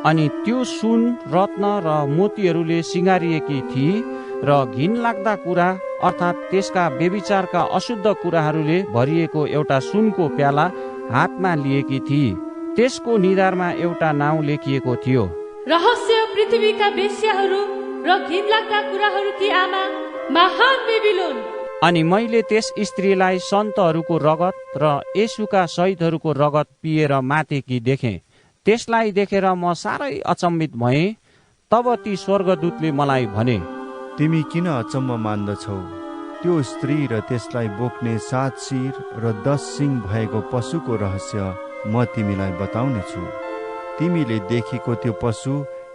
Speaker 1: अनि त्यो सुन, रत्न र मोतीहरूले सिँगारिएकी थिए र घिनलाग्दा कुरा अर्थात् त्यसका व्यभिचारका अशुद्ध कुराहरूले भरिएको एउटा सुनको प्याला हातमा लिएकी थिए। त्यसको निधारमा एउटा नाउँ लेखिएको थियो,
Speaker 16: रहस्य पृथ्वीका वेश्याहरू र घिनलाग्दा कुराहरूकी आमा महान बेबिलोन।
Speaker 1: अनि मैले त्यस स्त्रीलाई सन्तहरूको रगत र येशूका शहीदहरूको रगत पिएर मातेकी देखेँ। त्यसलाई देखेर म साह्रै अचम्मित भएँ। तब ती स्वर्गदूतले मलाई भने,
Speaker 2: तिमी किन अचम्म मान्दछौ? त्यो स्त्री र त्यसलाई बोक्ने 7 शिर र 10 सिङ भएको पशुको रहस्य म तिमीलाई बताउने छु। तिमीले देखेको त्यो पशु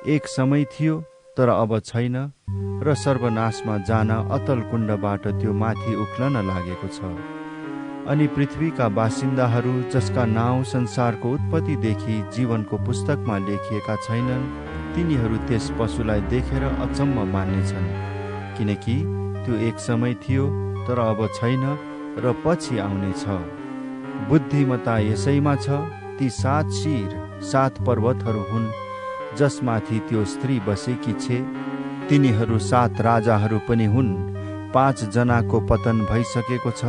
Speaker 2: एक समय थियो, तर अब छैन र सर्वनाशमा जान अतल कुण्डबाट त्यो माथि उक्लन लागेको छ। अनि पृथ्वीका बासिन्दाहरू जसका नाउँ संसारको उत्पत्तिदेखि जीवनको पुस्तकमा लेखिएका छैनन्, तिनीहरू त्यस पशुलाई देखेर अचम्म मान्नेछन्, किनकि त्यो एक समय थियो, तर अब छैन र पछि आउनेछ। बुद्धिमत्ता यसैमा छ। ती 7 शिर 7 पर्वतहरू हुन् जसमाथि त्यो स्त्री बसेकी छे। तिनीहरू 7 राजाहरू पनि हुन्। 5 जनाको पतन भइसकेको छ,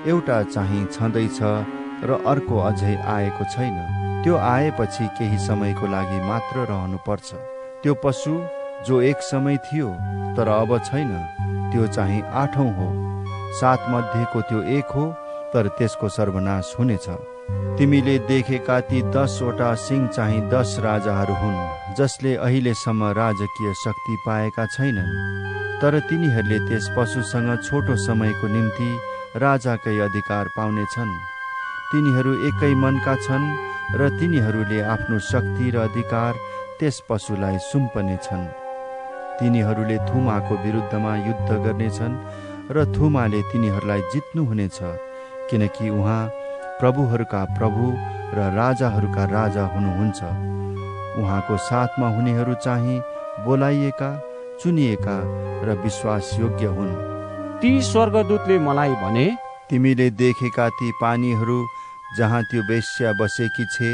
Speaker 2: एउटा चाहिँ छँदैछ र अर्को अझै आएको छैन। त्यो आएपछि केही समयको लागि मात्र रहनुपर्छ। त्यो पशु जो एक समय थियो तर अब छैन, त्यो चाहिँ 8औं हो। 7 मध्येको त्यो एक हो, तर त्यसको सर्वनाश हुनेछ। तिमीले देखेका ती 10 वटा सिङ चाहिँ 10 राजाहरू हुन्, जसले अहिलेसम्म राजकीय शक्ति पाएका छैनन्, तर तिनीहरूले त्यस पशुसँग छोटो समयको निम्ति राजाकै अधिकार पाउनेछन्। तिनीहरू एकै मनका छन् र तिनीहरूले आफ्नो शक्ति र अधिकार त्यस पशुलाई सुम्पनेछन्। तिनीहरूले थुमाको विरुद्धमा युद्ध गर्नेछन् र थुमाले तिनीहरूलाई जित्नुहुनेछ, किनकि उहाँ प्रभुहरूका प्रभु र राजाहरूका राजा हुनुहुन्छ। उहाँको साथमा हुनेहरू चाहिँ बोलाइएका, चुनिएका र विश्वासयोग्य हुन्।
Speaker 1: ती स्वर्गदूतले मलाई भने,
Speaker 2: तिमीले देखेका ती पानीहरू जहाँ त्यो वेश्या बसेकी छे,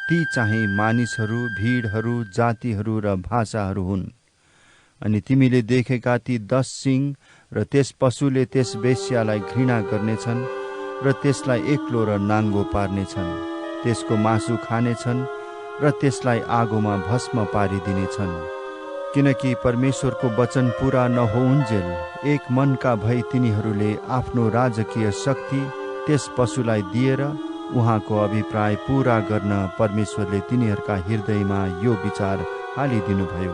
Speaker 2: ती चाहिँ मानिसहरू, भिडहरू, जातिहरू र भाषाहरू हुन्। अनि तिमीले देखेका ती 10 सिंह र त्यस पशुले त्यस वेश्यालाई घृणा गर्नेछन् र त्यसलाई एक्लो र नाङ्गो पार्नेछन्, त्यसको मासु खानेछन् र त्यसलाई आगोमा भस्म पारिदिनेछन्। किनकि परमेश्वरको वचन पूरा नहोउन्जेल एक मनका भई तिनीहरूले आफ्नो राजकीय शक्ति त्यस पशुलाई दिएर उहाँको अभिप्राय पूरा गर्न परमेश्वरले तिनीहरूका हृदयमा यो विचार हालिदिनुभयो,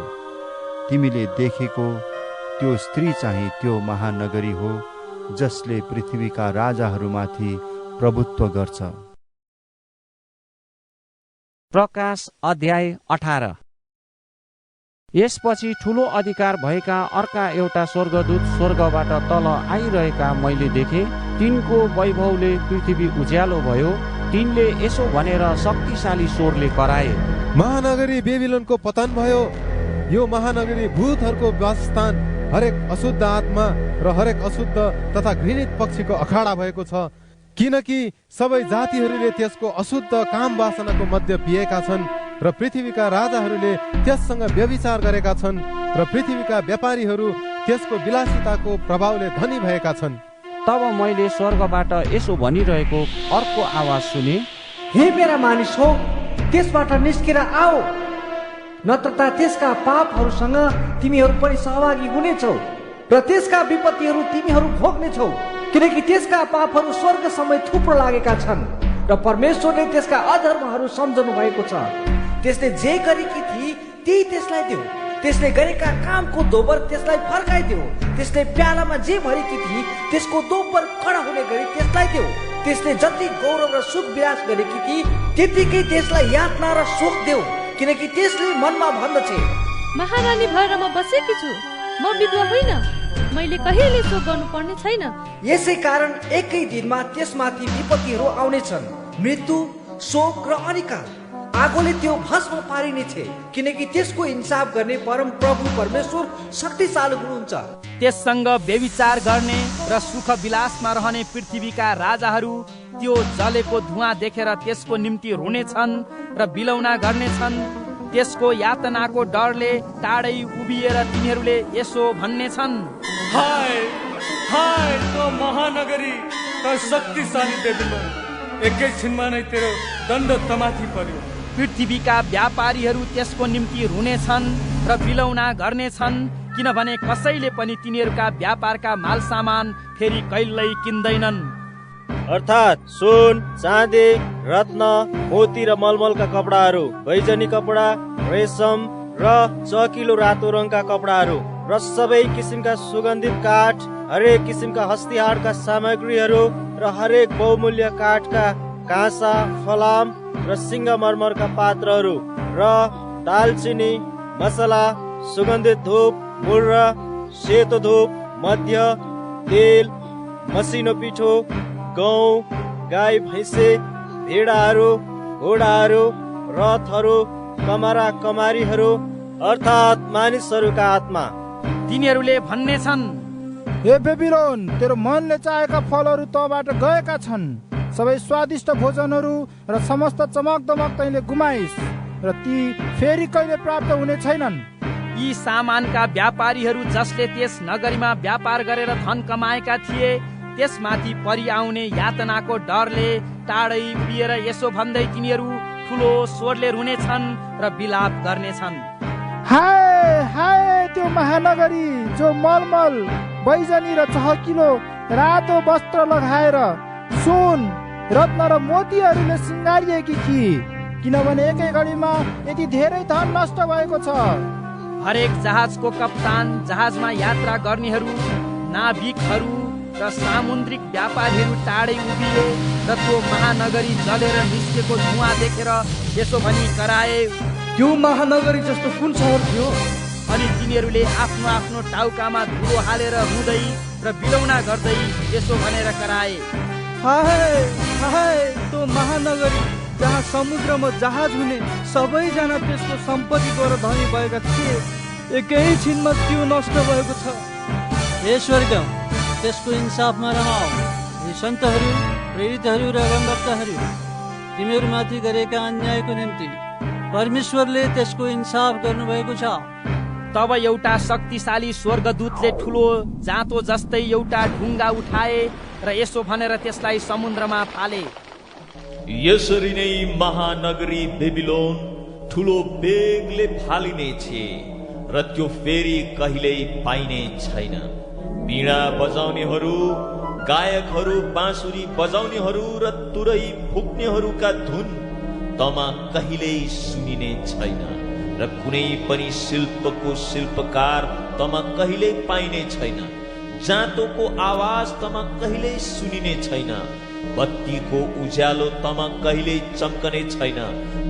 Speaker 2: तिमीले देखेको त्यो स्त्री चाहिँ त्यो महानगरी हो जसले पृथ्वीका राजाहरूमाथि प्रभुत्व गर्छ।
Speaker 1: प्रकाश अध्याय 18। यसपछि ठूलो अधिकार भएका अर्का एउटा स्वर्गदूत स्वर्गबाट तल आइरहेका मैले देखे। तिनको वैभवले पृथ्वी उज्यालो भयो। तिनले यसो भनेर शक्तिशाली स्वरले कराए,
Speaker 15: महानगरी बेबिलोनको पतन भयो। यो महानगरी भूतहरूको वासस्थान, हरेक अशुद्ध आत्मा र हरेक अशुद्ध तथा घृणित पक्षीको अखाडा भएको छ। किनकि सबै जातिहरूले त्यसको अशुद्ध काम वासनाको मध्य पिएका छन् र पृथ्वीका राजाहरूले त्यससँग व्यभिचार गरेका छन् र पृथ्वीका व्यापारीहरू त्यसको विलासिताको प्रभावले धनी भएका छन्।
Speaker 1: तब मैले स्वर्गबाट यसो भनिरहेको अर्को आवाज सुने,
Speaker 14: हे मेरा मानिस हो, त्यसबाट निस्केर आओ, नत्र त त्यसका पापहरूसँग तिमीहरू पनि सहभागी हुनेछौ र त्यसका विपत्तिहरू तिमीहरू भोग्नेछौ। किनकि त्यसका पापहरू स्वर्ग समय थुप्रो लागेका छन् र परमेश्वरले त्यसका अधर्महरू सम्झनु भएको छ। त्यसले जे गरेकी थिए त्यही त्यसलाई देऊ, त्यसले गरेका कामको दोबर त्यसलाई फर्काइदेऊ। त्यसले प्यालामा जे भरेकी थिए त्यसको दोब्बर कडा हुने गरी त्यसलाई देऊ। त्यसले जति गौरव र सुख विलास गरेकी थिए त्यतिकै त्यसलाई यातना र सुख देऊ। किनकि त्यसले मनमा भन्दछ,
Speaker 16: महारानी भएर म बसेकी छु, म विधवा होइन, मैले कहिले शोक गर्नुपर्ने छैन।
Speaker 14: यसै कारण एकै दिनमा त्यसमाथि विपत्तिहरू आउनेछन्, मृत्यु, शोक र अनिकाल। आगोले त्यो भस्म पारिनेछ, किनकि त्यसको इन्साफ गर्ने परम प्रभु परमेश्वर शक्तिशाली हुनुहुन्छ।
Speaker 19: त्यससँग व्यभिचार गर्ने र सुख विलासमा रहने पृथ्वीका राजाहरू त्यो जलेको धुवाँ देखेर त्यसको निम्ति रुनेछन् र बिलौना गर्नेछन्। त्यसको यातनाको डरले टाढै उभिएर तिनीहरूले यसो भन्नेछन्,
Speaker 18: हाय हाय तो महानगरी, तो शक्तिशाली बेबिलोन, एकैछिनमा नै तेरो दण्ड तमाथि पर्यो।
Speaker 19: पृथ्वीका व्यापारीहरू त्यसको निम्ति रुनेछन् र बिलौना गर्नेछन्, किनभने कसैले पनि तिनीहरूका व्यापारका माल सामान फेरि कहिल्यै किन्दैनन्।
Speaker 8: अर्थात् सुन, चाँदी, रत्न, मोती र मलमलका कपडाहरू, बैजनी कपडा, रेशम र चकिलो रातो रङका कपडाहरू र सबै किसिमका सुगन्धित काठ, हरेक किसिमका हस्तिहारका सामग्रीहरू र हरेक बहुमूल्य काठका काँसा, फलाम र सिंगमरमरका पात्रहरू र दालचिनी, मसला, सुगन्धित धूप, मुर्र, सेतो धूप, मध्य, तेल, मसिनो पिठो, गहुँ, गाई भैँसे, भेडाहरू, घोडाहरू, रथहरू, कमरा कमारीहरू, अर्थात् मानिसहरूका आत्मा।
Speaker 19: तिनीहरूले भन्नेछन्,
Speaker 13: हे बेबिलोन, तेरो मनले चाहेका फलहरू तँबाट गएका छन्। सबै स्वादिष्ट भोजनहरू र समस्त चमक दमक तैँले गुमाइस् र ती फेरि कहिले प्राप्त हुने छैनन्।
Speaker 19: यी सामानका व्यापारीहरू जसले त्यस नगरीमा व्यापार गरेर धन कमाएका थिए त्यसमाथि परिआउने यातनाको डरले टाढै उभिएर यसो भन्दै तिनीहरू ठुलो स्वरले रुनेछन् र विलाप गर्नेछन्,
Speaker 13: हाय हाय त्यो महानगरी जो मलमल, बैजनी र चहकिलो रातो वस्त्र लगाएर सुन, रत्न र मोतीहरूले सिँगारिएकी थिए, किनभने एकै घडीमा यति धेरै धन नष्ट भएको छ।
Speaker 19: हरेक जहाजको कप्तान, जहाजमा यात्रा गर्नेहरू, नाविकहरू र सामुद्रिक व्यापारीहरू टाढै उभिए र त्यो महानगरी जलेर निस्केको धुवाँ देखेर यसो भनी कराए,
Speaker 14: त्यो महानगरी जस्तो कुन सहर थियो?
Speaker 19: अनि तिनीहरूले आफ्नो आफ्नो टाउकामा धुलो हालेर रुँदै र बिलौना गर्दै यसो भनेर कराए,
Speaker 13: हाय हाय त्यो महानगरी जहाँ समुद्रमा जहाज हुने सबैजना त्यसको सम्पत्तिद्वारा धनी भएका थिए, एकैछिनमा त्यो नष्ट भएको छ।
Speaker 17: हे स्वर्ग, त्यसको इन्साफमा रमाऊ। यी सन्तहरू, प्रेरितहरू र अगमवक्ताहरू, तिमीहरूमाथि गरेका अन्यायको निम्ति परमेश्वरले त्यसको इन्साफ गर्नुभएको छ।
Speaker 19: तब एउटा शक्तिशाली स्वर्गदूतले ठुलो जाँतो जस्तै एउटा ढुङ्गा उठाए र यसो भनेर त्यसलाई समुद्रमा फाले,
Speaker 6: यसरी नै महानगरी बेबिलोन ठुलो बेगले फालिनेछ र त्यो फेरि कहिल्यै पाइने छैन। वीणा बजाउनेहरू, गायकहरू, बाँसुरी बजाउनेहरू र तुरै फुक्नेहरूका धुन तमा कहिल्यै सुनिने छैन र कुनै पनि शिल्पको शिल्पकार तमा कहिल्यै पाइने छैन। जाँतोको आवाज तमा कहिल्यै सुनिने छैन। बत्तीको उज्यालो तमा कहिल्यै चम्कने छैन।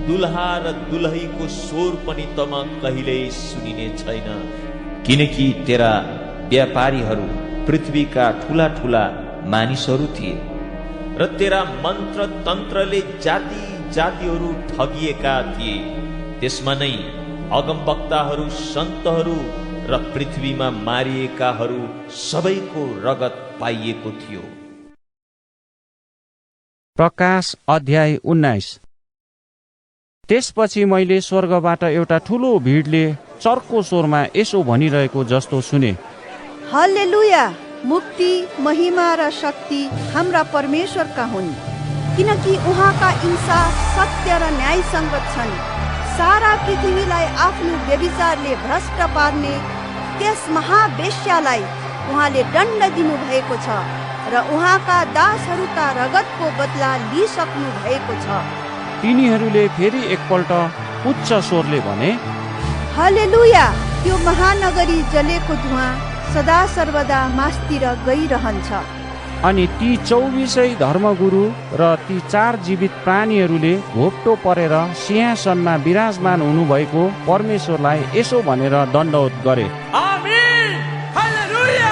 Speaker 6: दुल्हा र दुलहीको स्वर पनि तमा कहिल्यै सुनिने छैन, किनकि तेरा व्यापारीहरू पृथ्वीका ठुला ठुला मानिसहरू थिए र तेरा मन्त्र तन्त्रले जाति जातिहरू ठगिएका थिए। त्यसमा नै अगमवक्ताहरू, सन्तहरू र पृथ्वीमा मारिएकाहरू सबैको रगत पाइएको थियो।
Speaker 1: प्रकाश अध्याय 19। त्यसपछि मैले स्वर्गबाट एउटा ठुलो भिडले चर्को स्वरमा यसो भनिरहेको जस्तो सुने,
Speaker 11: हल्लेलुया, मुक्ति, महिमा र शक्ति हाम्रा परमेश्वरका हुन्, किनकि उहाँका इंसाफ सत्य र न्यायसङ्गत छन्। सारा पृथ्वीलाई आफ्नो व्यभिचारले भ्रष्ट पार्ने त्यस महावेश्यालाई उहाँले दण्ड दिनुभएको छ र उहाँका दासहरूका रगतको बदला लिइसक्नु भएको छ।
Speaker 1: तिनीहरूले फेरि एकपल्ट उच्च स्वरले भने,
Speaker 11: हल्लेलुया, त्यो महानगरी जलेको धुवाँ सदा सर्वदा मास्तिर गइरहन्छ।
Speaker 1: अनि ती 24 धर्मगुरु र ती 4 जीवित प्राणीहरूले घोप्टो परेर सिंहासनमा विराजमान हुनुभएको परमेश्वरलाई यसो भनेर दण्डवत गरे,
Speaker 18: आमेन, हालेलुया।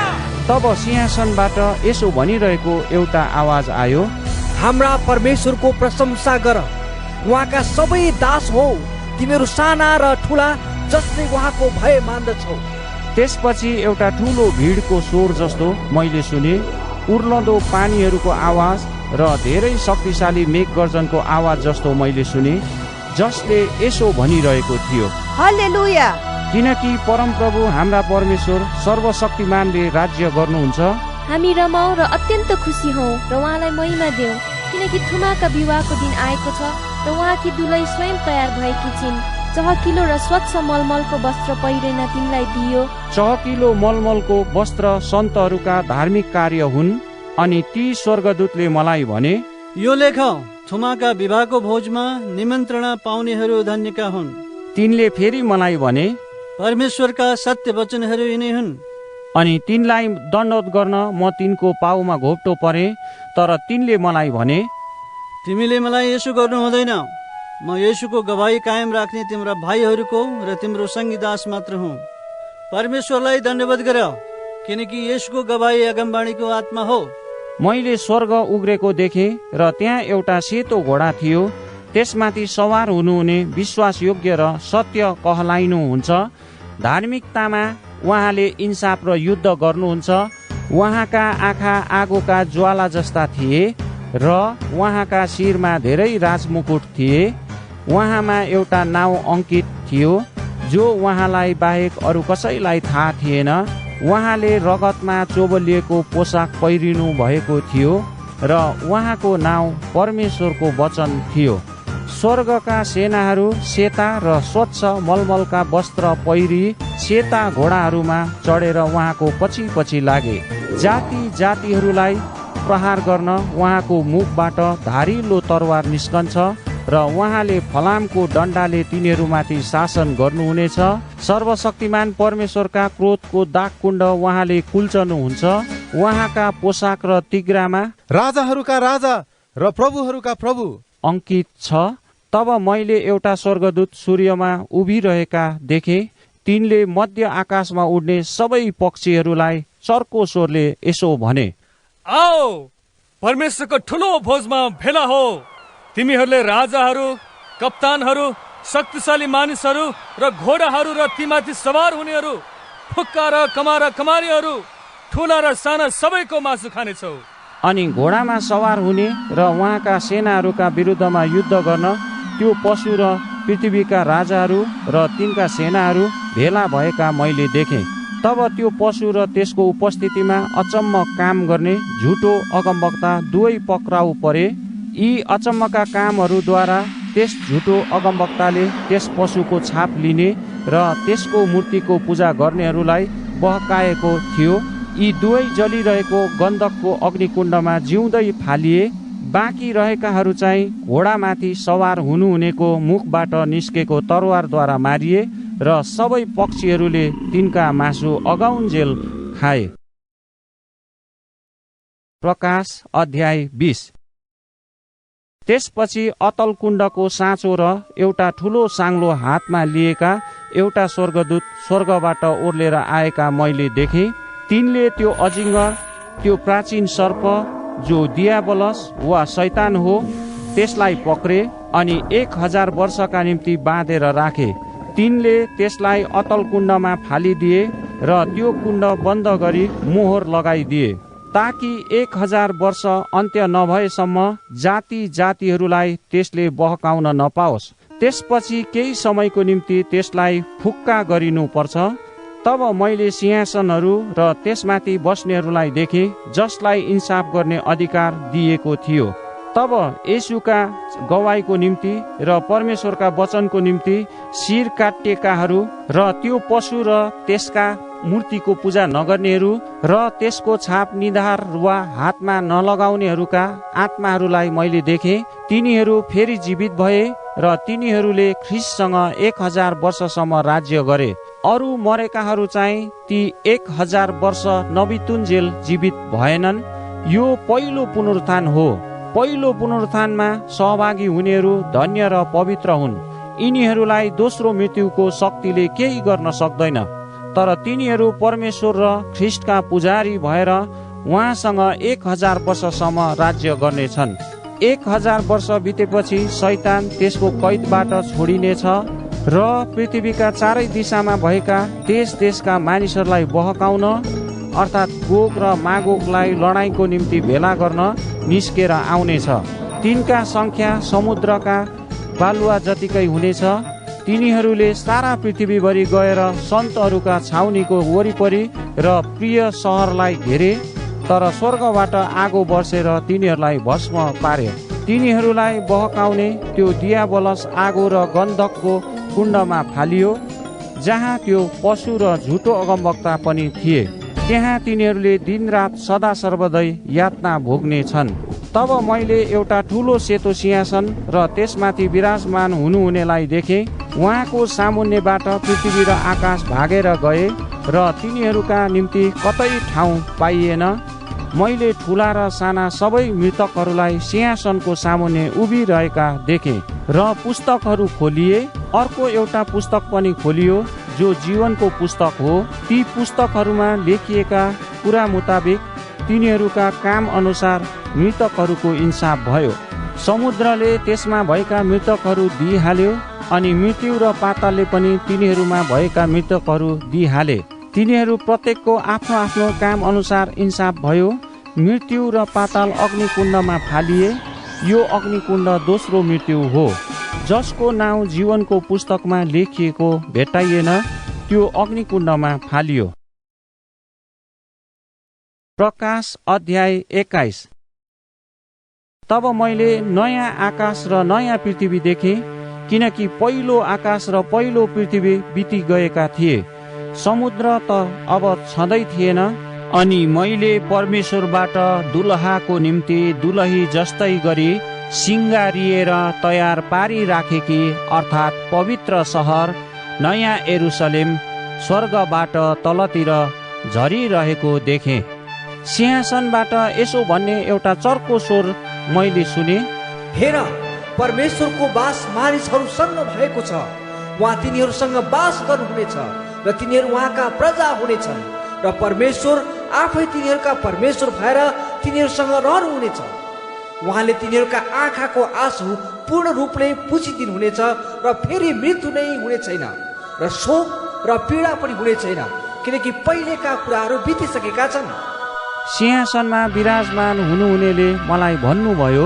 Speaker 1: तब सिंहासनबाट यसो भनिरहेको एउटा आवाज आयो,
Speaker 14: हाम्रा परमेश्वरको प्रशंसा गर, उहाँका सबै दास हो, तिमीहरू साना र ठुला, जसले उहाँको भय मान्दछौ।
Speaker 1: त्यसपछि एउटा ठुलो भिडको स्वर जस्तो मैले सुने, उर्लदो पानीहरूको आवाज र धेरै शक्तिशाली मेघगर्जनको आवाज जस्तो मैले सुने, जसले यसो भनिरहेको थियो,
Speaker 11: हल्लेलुया,
Speaker 1: किनकि परमप्रभु हाम्रा परमेश्वर सर्वशक्तिमानले राज्य गर्नुहुन्छ।
Speaker 20: हामी रमाऊ र अत्यन्त खुसी हौ र उहाँलाई महिमा देऊ, किनकि थुमाका विवाहको दिन आएको छ र उहाँकी दुलही स्वयं तयार भएकी छिन्। चहकिलो र स्वच्छ मलमलको वस्त्र पहिरेन तिमीलाई दियो।
Speaker 1: चहकिलो मलमलको वस्त्र सन्तहरूका धार्मिक कार्य हुन्। अनि ती स्वर्गदूतले मलाई भने,
Speaker 17: यो लेख, थुमाका विवाहको भोजमा निमन्त्रणा पाउनेहरू धन्यका हुन्।
Speaker 1: तिनले फेरि मलाई भने,
Speaker 17: परमेश्वरका सत्य वचनहरू यिनै हुन्।
Speaker 1: अनि तिनलाई दण्डवत गर्न म तिनको पाउमा घोप्टो परे, तर तिनले मलाई भने,
Speaker 17: तिमीले मलाई यसो गर्नु हुँदैन। म येशूको गवाही कायम राख्ने तिम्रा भाइहरूको र तिम्रो सङ्गी दास मात्र हुँ। परमेश्वरलाई धन्यवाद गर, किनकि येशूको गवाही अगमवाणीको आत्मा हो।
Speaker 1: मैले स्वर्ग उग्रेको देखेँ र त्यहाँ एउटा सेतो घोडा थियो। त्यसमाथि सवार हुनुहुने विश्वासयोग्य र सत्य कहलाइनुहुन्छ। धार्मिकतामा उहाँले इन्साफ र युद्ध गर्नुहुन्छ। उहाँका आँखा आगोका ज्वाला जस्ता थिए र उहाँका शिरमा धेरै राजमुकुट थिए। उहाँमा एउटा नाउँ अङ्कित थियो जो उहाँलाई बाहेक अरू कसैलाई थाहा थिएन। उहाँले रगतमा चोबलिएको पोसाक पहिरिनु भएको थियो र उहाँको नाउँ परमेश्वरको वचन थियो। स्वर्गका सेनाहरू सेता र स्वच्छ मलमलका वस्त्र पहिरी सेता घोडाहरूमा चढेर उहाँको पछि पछि लागे। जाति जातिहरूलाई प्रहार गर्न उहाँको मुखबाट धारिलो तरवार निस्कन्छ र उहाँले फलामको डन्डाले तिनीहरूमाथि शासन गर्नुहुनेछ। सर्वशक्तिमान परमेश्वरका क्रोधको दागकुण्ड उहाँले कुल्चनुहुन्छ। उहाँका पोसाक र तिग्रामा
Speaker 15: राजाहरूका राजा र प्रभुहरूका प्रभु
Speaker 1: अङ्कित छ। तब मैले एउटा स्वर्गदूत सूर्यमा उभिरहेका देखे। तिनले मध्य आकाशमा उड्ने सबै पक्षीहरूलाई चर्को स्वरले यसो भने,
Speaker 18: आओ, परमेश्वरको ठुलो भोजमा भेला हो। तिमीहरूले राजाहरू, कप्तानहरू, शक्तिशाली मानिसहरू र घोडाहरू र तीमाथि सवार हुनेहरू, फुक्का र कमारीहरू, ठुला र साना सबैको मासु खानेछौ।
Speaker 1: अनि घोडामा सवार हुने र उहाँका सेनाहरूका विरुद्धमा युद्ध गर्न त्यो पशु र पृथ्वीका राजाहरू र तिनका सेनाहरू भेला भएका मैले देखेँ। तब त्यो पशु र त्यसको उपस्थितिमा अचम्म काम गर्ने झुटो अगमवक्ता दुवै पक्राउ परे। यी अचम्मका कामहरूद्वारा त्यस झुटो अगमवक्ताले त्यस पशुको छाप लिने र त्यसको मूर्तिको पूजा गर्नेहरूलाई बहकाएको थियो। यी दुवै जलिरहेको गन्धकको अग्निकुण्डमा जिउँदै फालिए। बाँकी रहेकाहरू चाहिँ घोडामाथि सवार हुनुहुनेको मुखबाट निस्केको तरवारद्वारा मारिए र सबै पक्षीहरूले तिनका मासु अगाउन्जेल खाए। प्रकाश अध्याय 20। त्यसपछि अतल कुण्डको साँचो र एउटा ठुलो साङ्लो हातमा लिएका एउटा स्वर्गदूत स्वर्गबाट ओर्लेर आएका मैले देखेँ। तिनले त्यो अजिङ्गर, त्यो प्राचीन सर्प जो दियाबलस वा शैतान हो, त्यसलाई पक्रे अनि 1000 वर्षका निम्ति बाँधेर राखे। तिनले त्यसलाई अतल कुण्डमा फालिदिए र त्यो कुण्ड बन्द गरी मोहर लगाइदिए, ताकि 1000 वर्ष अन्त्य नभएसम्म जाति जातिहरूलाई त्यसले बहकाउन नपाओस्। त्यसपछि केही समयको निम्ति त्यसलाई फुक्का गरिनुपर्छ। तब मैले सिंहासनहरू र त्यसमाथि बस्नेहरूलाई देखेँ, जसलाई इन्साफ गर्ने अधिकार दिएको थियो। तब येशूका गवाईको निम्ति र परमेश्वरका वचनको निम्ति शिर काटिएकाहरू र त्यो पशु र त्यसका मूर्तिको पूजा नगर्नेहरू र त्यसको छाप निधार वा हातमा नलगाउनेहरूका आत्माहरूलाई मैले देखेँ। तिनीहरू फेरि जीवित भए र तिनीहरूले ख्रीष्टसँग 1000 वर्षसम्म राज्य गरे। अरू मरेकाहरू चाहिँ ती 1000 वर्ष नबितुन्जेल जीवित भएनन्। यो पहिलो पुनरुत्थान हो। पहिलो पुनरुत्थानमा सहभागी हुनेहरू धन्य र पवित्र हुन्। यिनीहरूलाई दोस्रो मृत्युको शक्तिले केही गर्न सक्दैन। तर तिनीहरू परमेश्वर र ख्रीष्टका पुजारी भएर उहाँसँग 1000 वर्षसम्म राज्य गर्नेछन्। 1000 वर्ष बितेपछि शैतान त्यसको कैदबाट छोडिनेछ र पृथ्वीका चारै दिशामा भएका देश देशका मानिसहरूलाई बहकाउन, अर्थात् गोग र मागोगलाई लडाईँको निम्ति भेला गर्न निस्केर आउनेछ। तिनका सङ्ख्या समुद्रका बालुवा जतिकै हुनेछ। तिनीहरूले सारा पृथ्वीभरि गएर सन्तहरूका छाउनीको वरिपरि र प्रिय सहरलाई घेरे, तर स्वर्गबाट आगो बर्सेर तिनीहरूलाई भस्म पार्यो। तिनीहरूलाई बहकाउने त्यो दियाबलस आगो र गन्धकको कुण्डमा फालियो, जहाँ त्यो पशु र झुटो अगमवक्ता पनि थिए। त्यहाँ तिनीहरूले दिनरात सदा सर्वदै यातना भोग्ने छन्। तब मैले एउटा ठुलो सेतो सिंहासन र त्यसमाथि विराजमान हुनुहुनेलाई देखेँ। उहाँको सामुन्नेबाट पृथ्वी र आकाश भागेर गए र तिनीहरूका निम्ति कतै ठाउँ पाइएन। मैले ठुला र साना सबै मृतकहरूलाई सिंहासनको सामुन्ने उभिरहेका देखेँ र पुस्तकहरू खोलिए। अर्को एउटा पुस्तक पनि खोलियो, जो जीवनको पुस्तक हो। ती पुस्तकहरूमा लेखिएका कुरा मुताबिक तिनीहरूका काम अनुसार मृतकहरूको इन्साफ भयो। समुद्रले त्यसमा भएका मृतकहरू दिइहाल्यो अनि मृत्यु र पातालले पनि तिनीहरूमा भएका मृतकहरू दिइहाले। तिनीहरू प्रत्येकको आफ्नो आफ्नो काम अनुसार इन्साफ भयो। मृत्यु र पाताल अग्निकुण्डमा फालिए। यो अग्निकुण्ड दोस्रो मृत्यु हो। जसको नाउँ जीवनको पुस्तकमा लेखिएको भेटाइएन, त्यो अग्निकुण्डमा फालियो। प्रकाश अध्याय 21। तब मैले नयाँ आकाश र नयाँ पृथ्वी देखेँ, किनकि पहिलो आकाश र पहिलो पृथ्वी बिति गएका थिए। समुद्र त अब छँदै थिएन। अनि मैले परमेश्वरबाट दुलहाको निम्ति दुलही जस्तै गरी सिङ्गारिएर तयार पारिराखेकी, अर्थात् पवित्र सहर नयाँ यरुशलेम स्वर्गबाट तलतिर झरिरहेको देखेँ। सिंहासनबाट यसो भन्ने एउटा चर्को स्वर मैले सुने,
Speaker 14: हेर, परमेश्वरको बास मानिसहरूसँग भएको छ। उहाँ तिनीहरूसँग बास गर्नुहुनेछ र तिनीहरू उहाँका प्रजा हुनेछन् र परमेश्वर आफै तिनीहरूका परमेश्वर भएर तिनीहरूसँग रहनुहुनेछ। उहाँले तिनीहरूका आँखाको आँसु पूर्ण रूपले पुछिदिनुहुनेछ र फेरि मृत्यु नै हुने छैन र शोक र पीडा पनि हुने छैन, किनकि पहिलेका कुराहरू बितिसकेका छन्।
Speaker 1: सिंहासनमा विराजमान हुनुहुनेले मलाई भन्नुभयो,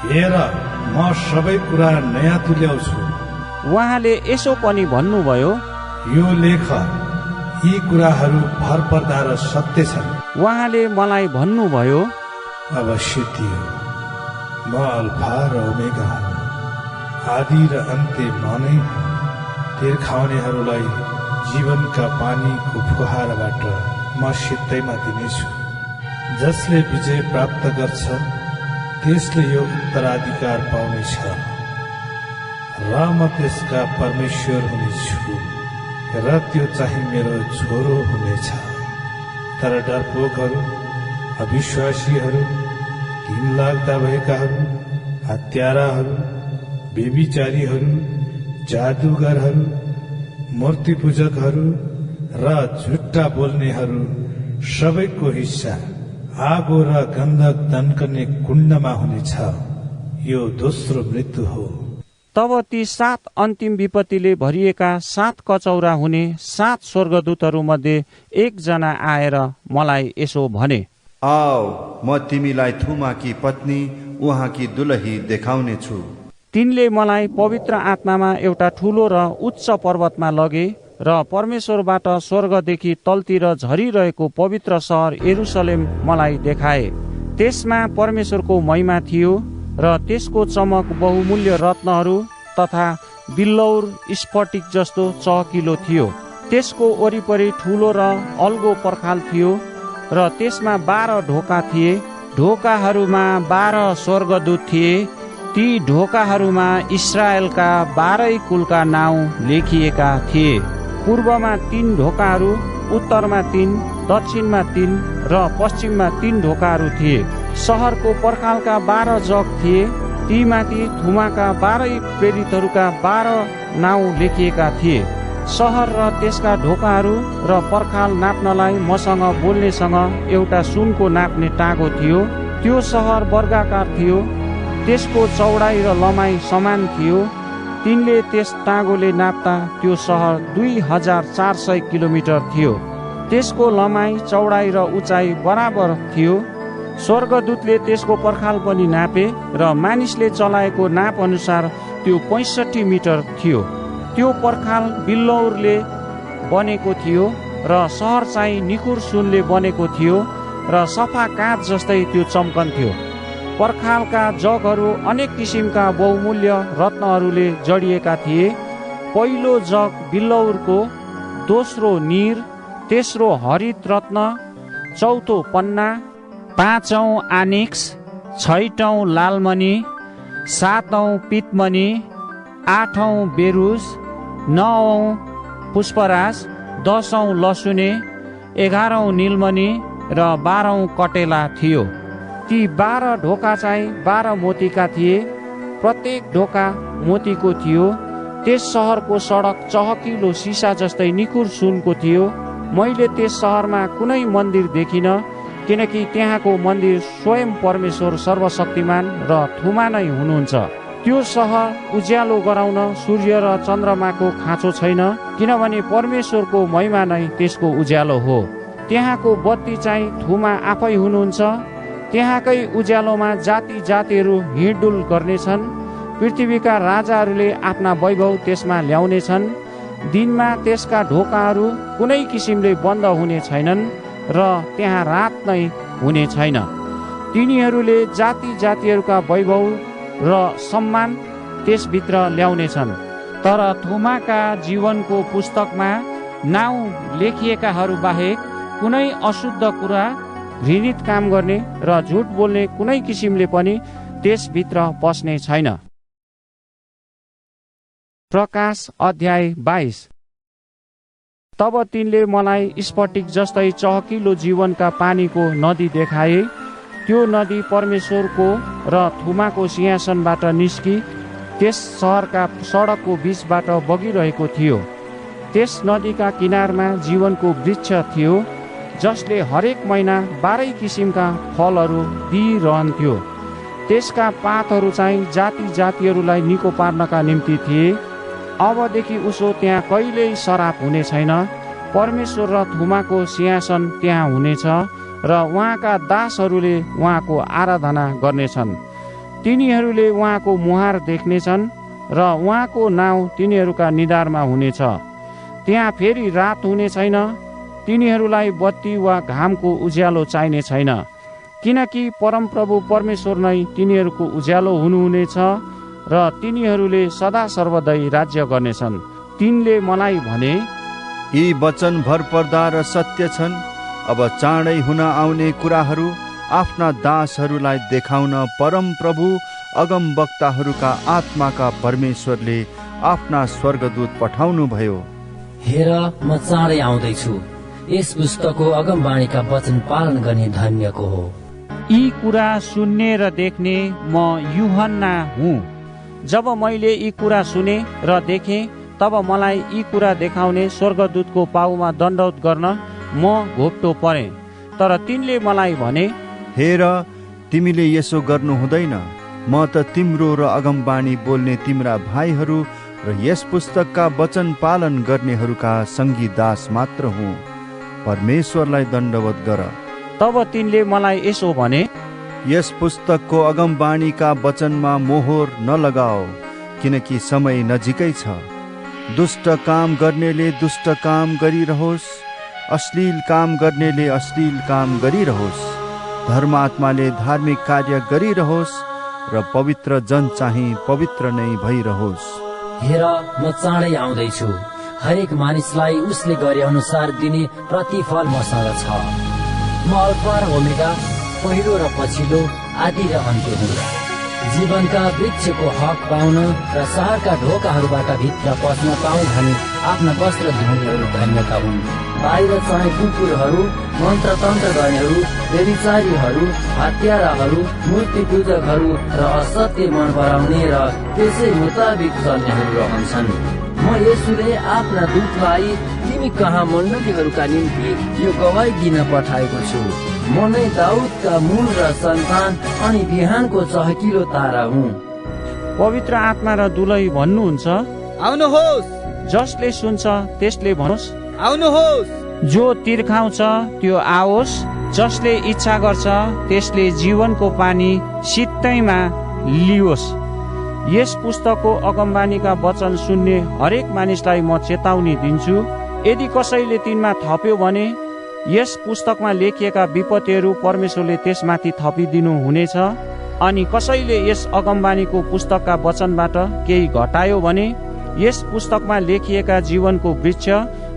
Speaker 3: हेर, म सबै कुरा नयाँ तुल्याउँछु।
Speaker 1: उहाँले यसो पनि भन्नुभयो,
Speaker 3: यो लेख यी कुराहरू भरपर्दा र सत्य छन्।
Speaker 1: उहाँले मलाई भन्नुभयो,
Speaker 3: अवश्य दियो, म अल्फा र ओमेगा हुँ, आदि र अन्त्य म नै हुँ। तिर्खाउनेहरूलाई जीवनका पानीको फुहाराबाट म सित्तैमा दिनेछु। जसले विजय प्राप्त गर्छ त्यसले यो उत्तराधिकार पाउनेछ र म त्यसका परमेश्वर हुनेछु र त्यो चाहिँ मेरो छोरो हुनेछ। तर डरपोकहरू, अविश्वासीहरू, घिनलाग्दा भएकाहरू, हत्याराहरू, व्यभिचारीहरू, जादुगरहरू, मूर्ति पूजकहरू र झुट्टा बोल्नेहरू सबैको हिस्सा आगो र गन्धक दन्कने कुण्डमा हुनेछ। यो दोस्रो मृत्यु हो।
Speaker 1: तब ती 7 अन्तिम विपत्तिले भरिएका 7 कचौरा हुने 7 स्वर्गदूतहरू मध्ये एकजना आएर मलाई यसो भने,
Speaker 2: आओ, म तिमीलाई थुमाकी पत्नी उहाँकी दुलही देखाउने छु।
Speaker 1: तिनले मलाई पवित्र आत्मामा एउटा ठूलो र उच्च पर्वतमा लगे र परमेश्वरबाट स्वर्गदेखि तलतिर झरिरहेको पवित्र सहर यरुशलेम मलाई देखाए। त्यसमा परमेश्वरको महिमा थियो र त्यसको चमक बहुमूल्य रत्नहरू तथा बिल्लौर स्फटिक जस्तो चहकिलो थियो। त्यसको वरिपरि ठूलो र अल्गो पर्खाल थियो र त्यसमा 12 ढोका थिए। ढोकाहरूमा 12 स्वर्गदूत थिए। ती ढोकाहरूमा इस्राएलका 12 कुलका नाउँ लेखिएका थिए। पूर्वमा 3 ढोकाहरू, उत्तरमा 3, दक्षिणमा 3 र पश्चिममा 3 ढोकाहरू थिए। सहरको पर्खालका 12 जग थिए। तीमाथि थुमाका 12 प्रेरितहरूका 12 नाउँ लेखिएका थिए। सहर र त्यसका ढोकाहरू र पर्खाल नाप्नलाई मसँग बोल्नेसँग एउटा सुनको नाप्ने टाँगो थियो। त्यो सहर वर्गाकार थियो। त्यसको चौडाइ र लम्बाइ समान थियो। तिनले त्यस टाँगोले नाप्दा त्यो सहर 2400 किलोमिटर थियो। त्यसको लम्बाइ, चौडाइ र उचाइ बराबर थियो। स्वर्गदूतले त्यसको पर्खाल पनि नापे र मानिसले चलाएको नाप अनुसार त्यो 65 मिटर थियो। त्यो पर्खाल बिल्लौरले बनेको थियो र सहर चाहिँ निखुर सुनले बनेको थियो र सफा काँच जस्तै त्यो चम्कन्थ्यो। पर्खालका जगहरू अनेक किसिमका बहुमूल्य रत्नहरूले जडिएका थिए। पहिलो जग बिल्लौरको, दोस्रो नीर, तेस्रो हरित रत्न, चौथो पन्ना, 5औं आनिक्स, 6औं लालमणि, 7औं पितमणि, 8औं बेरुज, 9औं पुष्पराज, 10औं लसुने, 11औं नीलमणि र 12औं कटेला थियो। ती 12 ढोका चाहिँ 12 मोतीका थिए। प्रत्येक ढोका मोतीको थियो। त्यस सहरको सडक चहकिलो सिसा जस्तै निखुर सुनको थियो। मैले त्यस सहरमा कुनै मन्दिर देखिन, किनकि त्यहाँको मन्दिर स्वयं परमेश्वर सर्वशक्तिमान र थुमा नै हुनुहुन्छ। त्यो सहर उज्यालो गराउन सूर्य र चन्द्रमाको खाँचो छैन, किनभने परमेश्वरको महिमा नै त्यसको उज्यालो हो। त्यहाँको बत्ती चाहिँ थुमा आफै हुनुहुन्छ। त्यहाँकै उज्यालोमा जाति जातिहरू हिँडडुल गर्नेछन्। पृथ्वीका राजाहरूले आफ्ना वैभव त्यसमा ल्याउनेछन्। दिनमा त्यसका ढोकाहरू कुनै किसिमले बन्द हुने छैनन् र त्यहाँ रात नै हुने छैन। तिनीहरूले जाति जातिहरूका वैभव र सम्मान त्यसभित्र ल्याउनेछन्। तर थुमाका जीवनको पुस्तकमा नाउँ लेखिएकाहरू बाहेक कुनै अशुद्ध कुरा, घृणित काम गर्ने र झुट बोल्ने कुनै किसिमले पनि त्यसभित्र पस्ने छैन। प्रकाश अध्याय 22। तब तिनले मलाई स्फटिक जस्तै चहकिलो जीवनका पानीको नदी देखाए। त्यो नदी परमेश्वरको र थुमाको सिंहासनबाट निस्की त्यस सहरका सडकको बीचबाट बगिरहेको थियो। त्यस नदीका किनारमा जीवनको वृक्ष थियो, जसले हरेक महिना 12 किसिमका फलहरू दिइरहन्थ्यो। त्यसका पातहरू चाहिँ जाति जातिहरूलाई निको पार्नका निम्ति थिए। अबदेखि उसो त्यहाँ कहिल्यै शराब हुने छैन। परमेश्वर र थुमाको सिंहासन त्यहाँ हुनेछ र उहाँका दासहरूले उहाँको आराधना गर्नेछन्। तिनीहरूले उहाँको मुहार देख्नेछन् र उहाँको नाउँ तिनीहरूका निधारमा हुनेछ। त्यहाँ फेरि रात हुने छैन, तिनीहरूलाई बत्ती वा घामको उज्यालो चाहिने छैन, किनकि परमप्रभु परमेश्वर नै तिनीहरूको उज्यालो हुनुहुनेछ र तिनीहरूले सदा सर्वदै राज्य गर्नेछन्। तिनले मलाई भने,
Speaker 2: यी वचन भरपर्दा र सत्य छन्। अब चाँडै हुन आउने कुराहरू आफ्ना दासहरूलाई देखाउन परमप्रभु अगमवक्ताहरूका आत्माका परमेश्वरले आफ्ना स्वर्गदूत पठाउनु भयो।
Speaker 5: हेर, म चाँडै आउँदैछु। यस पुस्तकको अगमवाणीका वचन पालन गर्ने धन्यको हो।
Speaker 1: यी कुरा सुन्ने र देख्ने म यूहन्ना हुँ। जब मैले यी कुरा सुने र देखेँ, तब मलाई यी कुरा देखाउने स्वर्गदूतको पाउमा दण्डवत गर्न म घोप्टो परेँ। तर तिनले मलाई भने,
Speaker 2: हेर, तिमीले यसो गर्नु हुँदैन। म त तिम्रो र अगमवाणी बोल्ने तिम्रा भाइहरू र यस पुस्तकका वचन पालन गर्नेहरूका सङ्गी दास मात्र हुँ। परमेश्वरलाई दण्डवत गर।
Speaker 1: तब तिनले मलाई यसो भने,
Speaker 2: यस पुस्तकको अगमवाणीका वचनमा मोहर नलगाओ, किनकि समय नजिकै छ। दुष्ट काम गर्नेले दुष्ट काम गरिरहोस्, अश्लील काम गर्नेले अश्लील काम गरिरहोस्, धर्मात्माले धार्मिक कार्य गरिरहोस् र पवित्र जन चाहिँ पवित्र नै भइरहोस्।
Speaker 5: हेर, म चाँडै आउँदैछु। हरेक मानिसलाई उसले गरे अनुसार दिने प्रतिफल मसँग छ। म अल्फा र ओमेगा, पहिलो र पछिल्लो, आदि र अन्त्य हुँ। जीवनका वृक्षको हक पाउन र शहरका ढोकाहरूबाट भित्र पस्न पाऊँ भनी आफ्ना वस्त्र धुनेहरू धन्यका हुन्। बाहिर चाहिँ कुकुरहरू, मन्त्रतन्त्र गर्नेहरू, व्यभिचारीहरू, हत्याराहरू, मूर्ति पूजकहरू र असत्य मन पराउने र त्यसै मुताबिक चल्नेहरू रहन्छन्। म यसुले आफ्ना दूतलाई तिमी कहाँ मण्डलीहरूका निम्ति यो गवाई दिन पठाएको छु। म नै दाउदका मूल र सन्तान अनि बिहानको चहकिलो तारा हुँ।
Speaker 1: पवित्र आत्मा र दुलै भन्नुहुन्छ,
Speaker 13: आउनुहोस्।
Speaker 1: जसले सुन्छ त्यसले भनोस्,
Speaker 13: आउनुहोस्।
Speaker 1: जो तिर्खाउँछ त्यो आओस्, जसले इच्छा गर्छ त्यसले जीवनको पानी सित्तैमा लियोस्। यस पुस्तकको अगमवाणीका वचन सुन्ने हरेक मानिसलाई म चेतावनी दिन्छु। यदि कसैले तिनमा थप्यो भने यस पुस्तकमा लेखिएका विपत्तिहरू परमेश्वरले त्यसमाथि थपिदिनु हुनेछ। अनि कसैले यस अगमवाणीको पुस्तकका वचनबाट केही घटायो भने यस पुस्तकमा लेखिएका जीवनको वृक्ष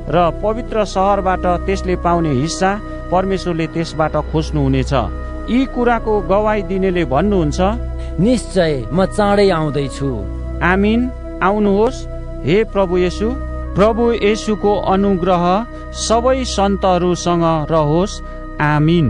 Speaker 1: र पवित्र सहरबाट त्यसले पाउने हिस्सा परमेश्वरले त्यसबाट खोज्नुहुनेछ। यी कुराको गवाई दिनेले भन्नुहुन्छ,
Speaker 5: निश्चय म चाँडै आउँदैछु।
Speaker 1: आमीन। आउनुहोस् हे प्रभु येशू। प्रभु येशूको अनुग्रह सबै सन्तहरूसँग रहोस्। आमीन।